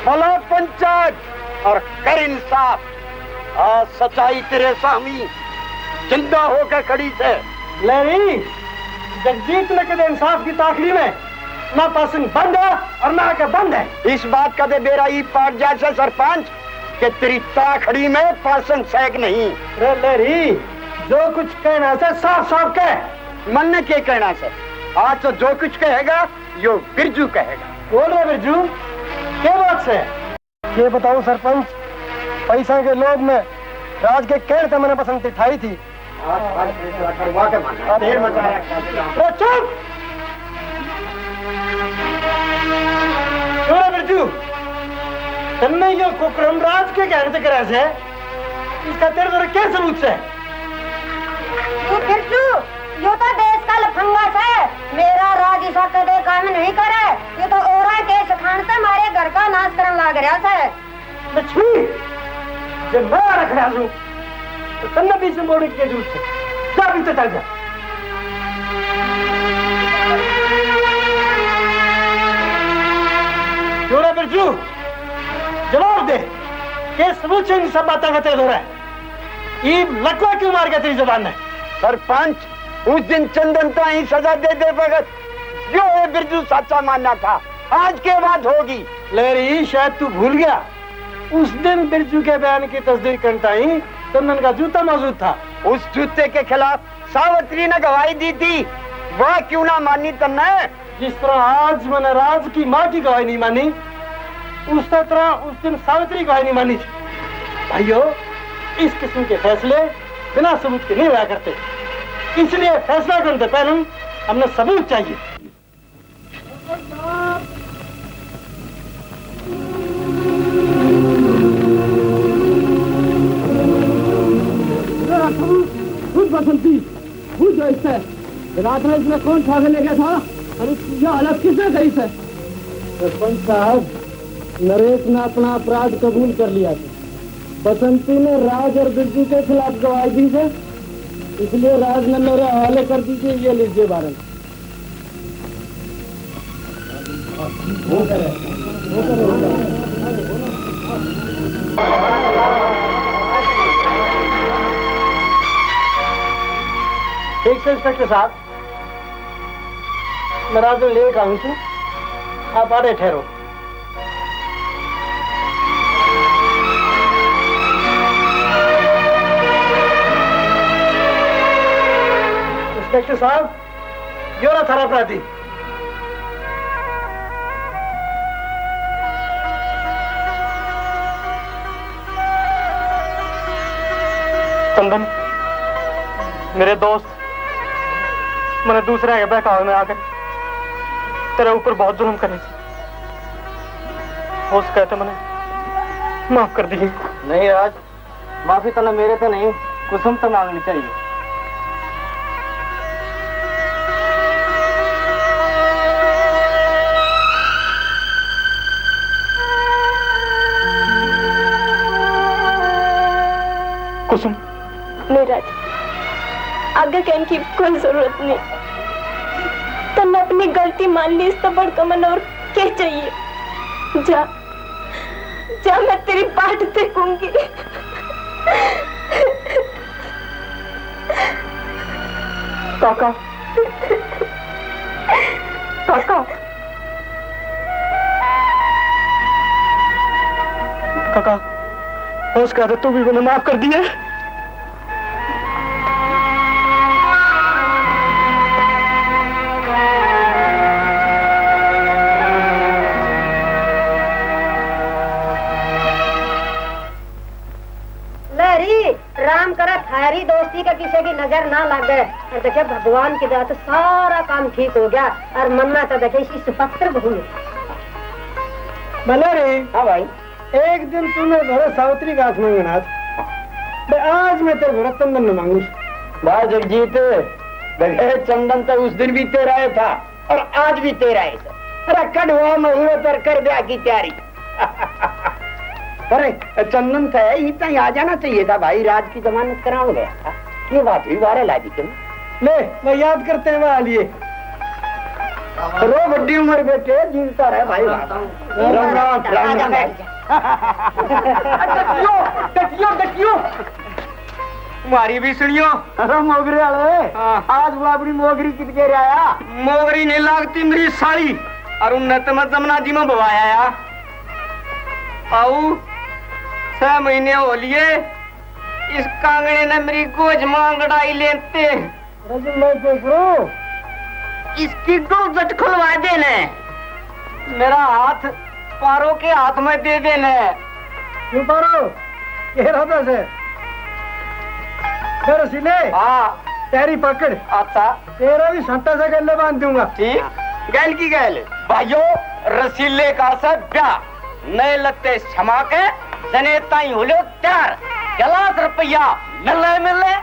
भला पंचायत और कर इंसाफ। आज सच्चाई तेरे सामने जिंदा होकर खड़ी से। नहीं, जगजीत ने कदे इंसाफ की ताकरी में ना पासिंग बंद है और ना के बंद है। इस बात का दे बेरा ही पाट जाए से सरपंच कि तेरी ताखड़ी में पासन सैक नहीं। लेरी, जो कुछ कहना से साफ साफ कह। मन ने क्या कहना से? आज तो जो कुछ कहेगा यो बिरजू कहेगा। बोल रहे बिरजू, क्या बात से? ये बताओ सरपंच, पैसा के लोभ में राज के कहने से मैंने पसंद उठाई थी। चुप! बिरजू, तन्ने यो कुकरम राज के कहने से करे से, इसका तेरे द्वारा क्या सबूत है? बिरजू, यो तो देश का लफंगा है। मेरा राज ऐसा कदे काम नहीं करे। ये तो ओरा के सखान से हमारे घर का नाश करने लग रहा है। लक्ष्मी, जब मैं रख रहा हूँ तो तन्ने बीच में बोलने की जरूरत है। जा पीछे चल जा। क्यों बिरजू, जवाब दे। के सबूत से इन सब बातें कहते हो रहा है? ये लकवा क्यों मार गया तेरी जुबान ने? सरपंच, उस दिन चंदन तो ही सजा दे दे भगत, जो है बिरजू सच्चा मानना था। आज के बाद होगी। लेरी, शायद तू भूल गया, उस दिन बिरजू के बयान की तस्दीक करता ही चंदन का जूता मौजूद था। उस जूते के खिलाफ सावित्री ने गवाही दी थी, वह क्यों ना मानी तन्ने? जिस तरह आज मैंने राज की माँ की गवाही नहीं मानी, उस तरह उस दिन सावित्री गवाही नहीं मानी थी। भाइयों, इस किस्म के फैसले बिना सबूत के नहीं हुआ करते, इसलिए फैसला करने से पहले हमने सबूत चाहिए। बसंती भूल जो इससे रात में इसमें कौन छागे ले गया था और यह हालत किसने कही से? सरपंच साहब, नरेश ने अपना अपराध कबूल कर लिया था। बसंती ने राज और बिरजू के खिलाफ गवाही दी है, इसलिए राज ने मेरे हवाले कर दीजिए। ये लीजिए वारंट। ठीक से इंस्पेक्टर साहब, मैं राज में लेकर आऊँ छू, आप आड़े ठहरो। इंस्पेक्टर साहब, यो ना थारा अपराधी। चंदन, मेरे दोस्त, मैंने दूसरे के बहकावे में आकर तेरे ऊपर बहुत जुल्म करे, हो सके तो मैंने माफ कर दी। नहीं राज, माफी तो मेरे तो नहीं, कुसुम तो मांगनी चाहिए। कुसुम, नहीं राज, आगे कहने की कोई जरूरत नहीं। तन्ने अपनी गलती मान ली, इस तो बड़का मन और क्या चाहिए? जा जा, मैं तेरी बाट देखूंगी। काका, काका, काका, होश का तू भी मैंने माफ कर दिया। राम करा थारी दोस्ती का किसी की नजर ना लग गए, और देखे भगवान की दया से सारा काम ठीक हो गया। और मन्ना तो देखे इसी सुपत्र बहु। भले रे। हाँ भाई, एक दिन तूने घरे सावित्री का हाथ मांगना था, आज मैं तेरे घर चंदन न मांगू। वाह जगजीत, देखे चंदन तो उस दिन भी तेरा ही था और आज भी तेरा ही था। अरे कड़वा महीने पर कर दिया की तैयारी। अरे चंदन था इतना ही आ जाना चाहिए था भाई, राज की जमानत कराऊं गया था। ये बात हुई वारे ला दी तुम। ले मैं याद करते हैं वहां लिए। रो बड्डी उम्र बेटे, जीवता रहे भाई। राम राम राम मारी भी सुनियो। अरे मोगरे वाले, आज वो अपनी मोगरी कित के आया? मोगरी नहीं लागती मेरी साड़ी, और उन मैं जमुना जी में बवाया आऊ 6 महीने हो लिए, इस कांगड़े ने मेरी गोज मांगड़ाई लेते। इसकी गोजट खुलवा देने, मेरा हाथ पारो के हाथ में दे देने। क्यों पारो? ये रहता से रसीले। हाँ, तेरी पकड़। अच्छा, तेरा भी सट्टा से गले बांध दूंगा। ठीक, गैल की गैल भाइयों, रसीले का से ब्याह, नए लत्ते क्षमा के जने ताई हो लो तैयार। 1 लाख रुपया मिले।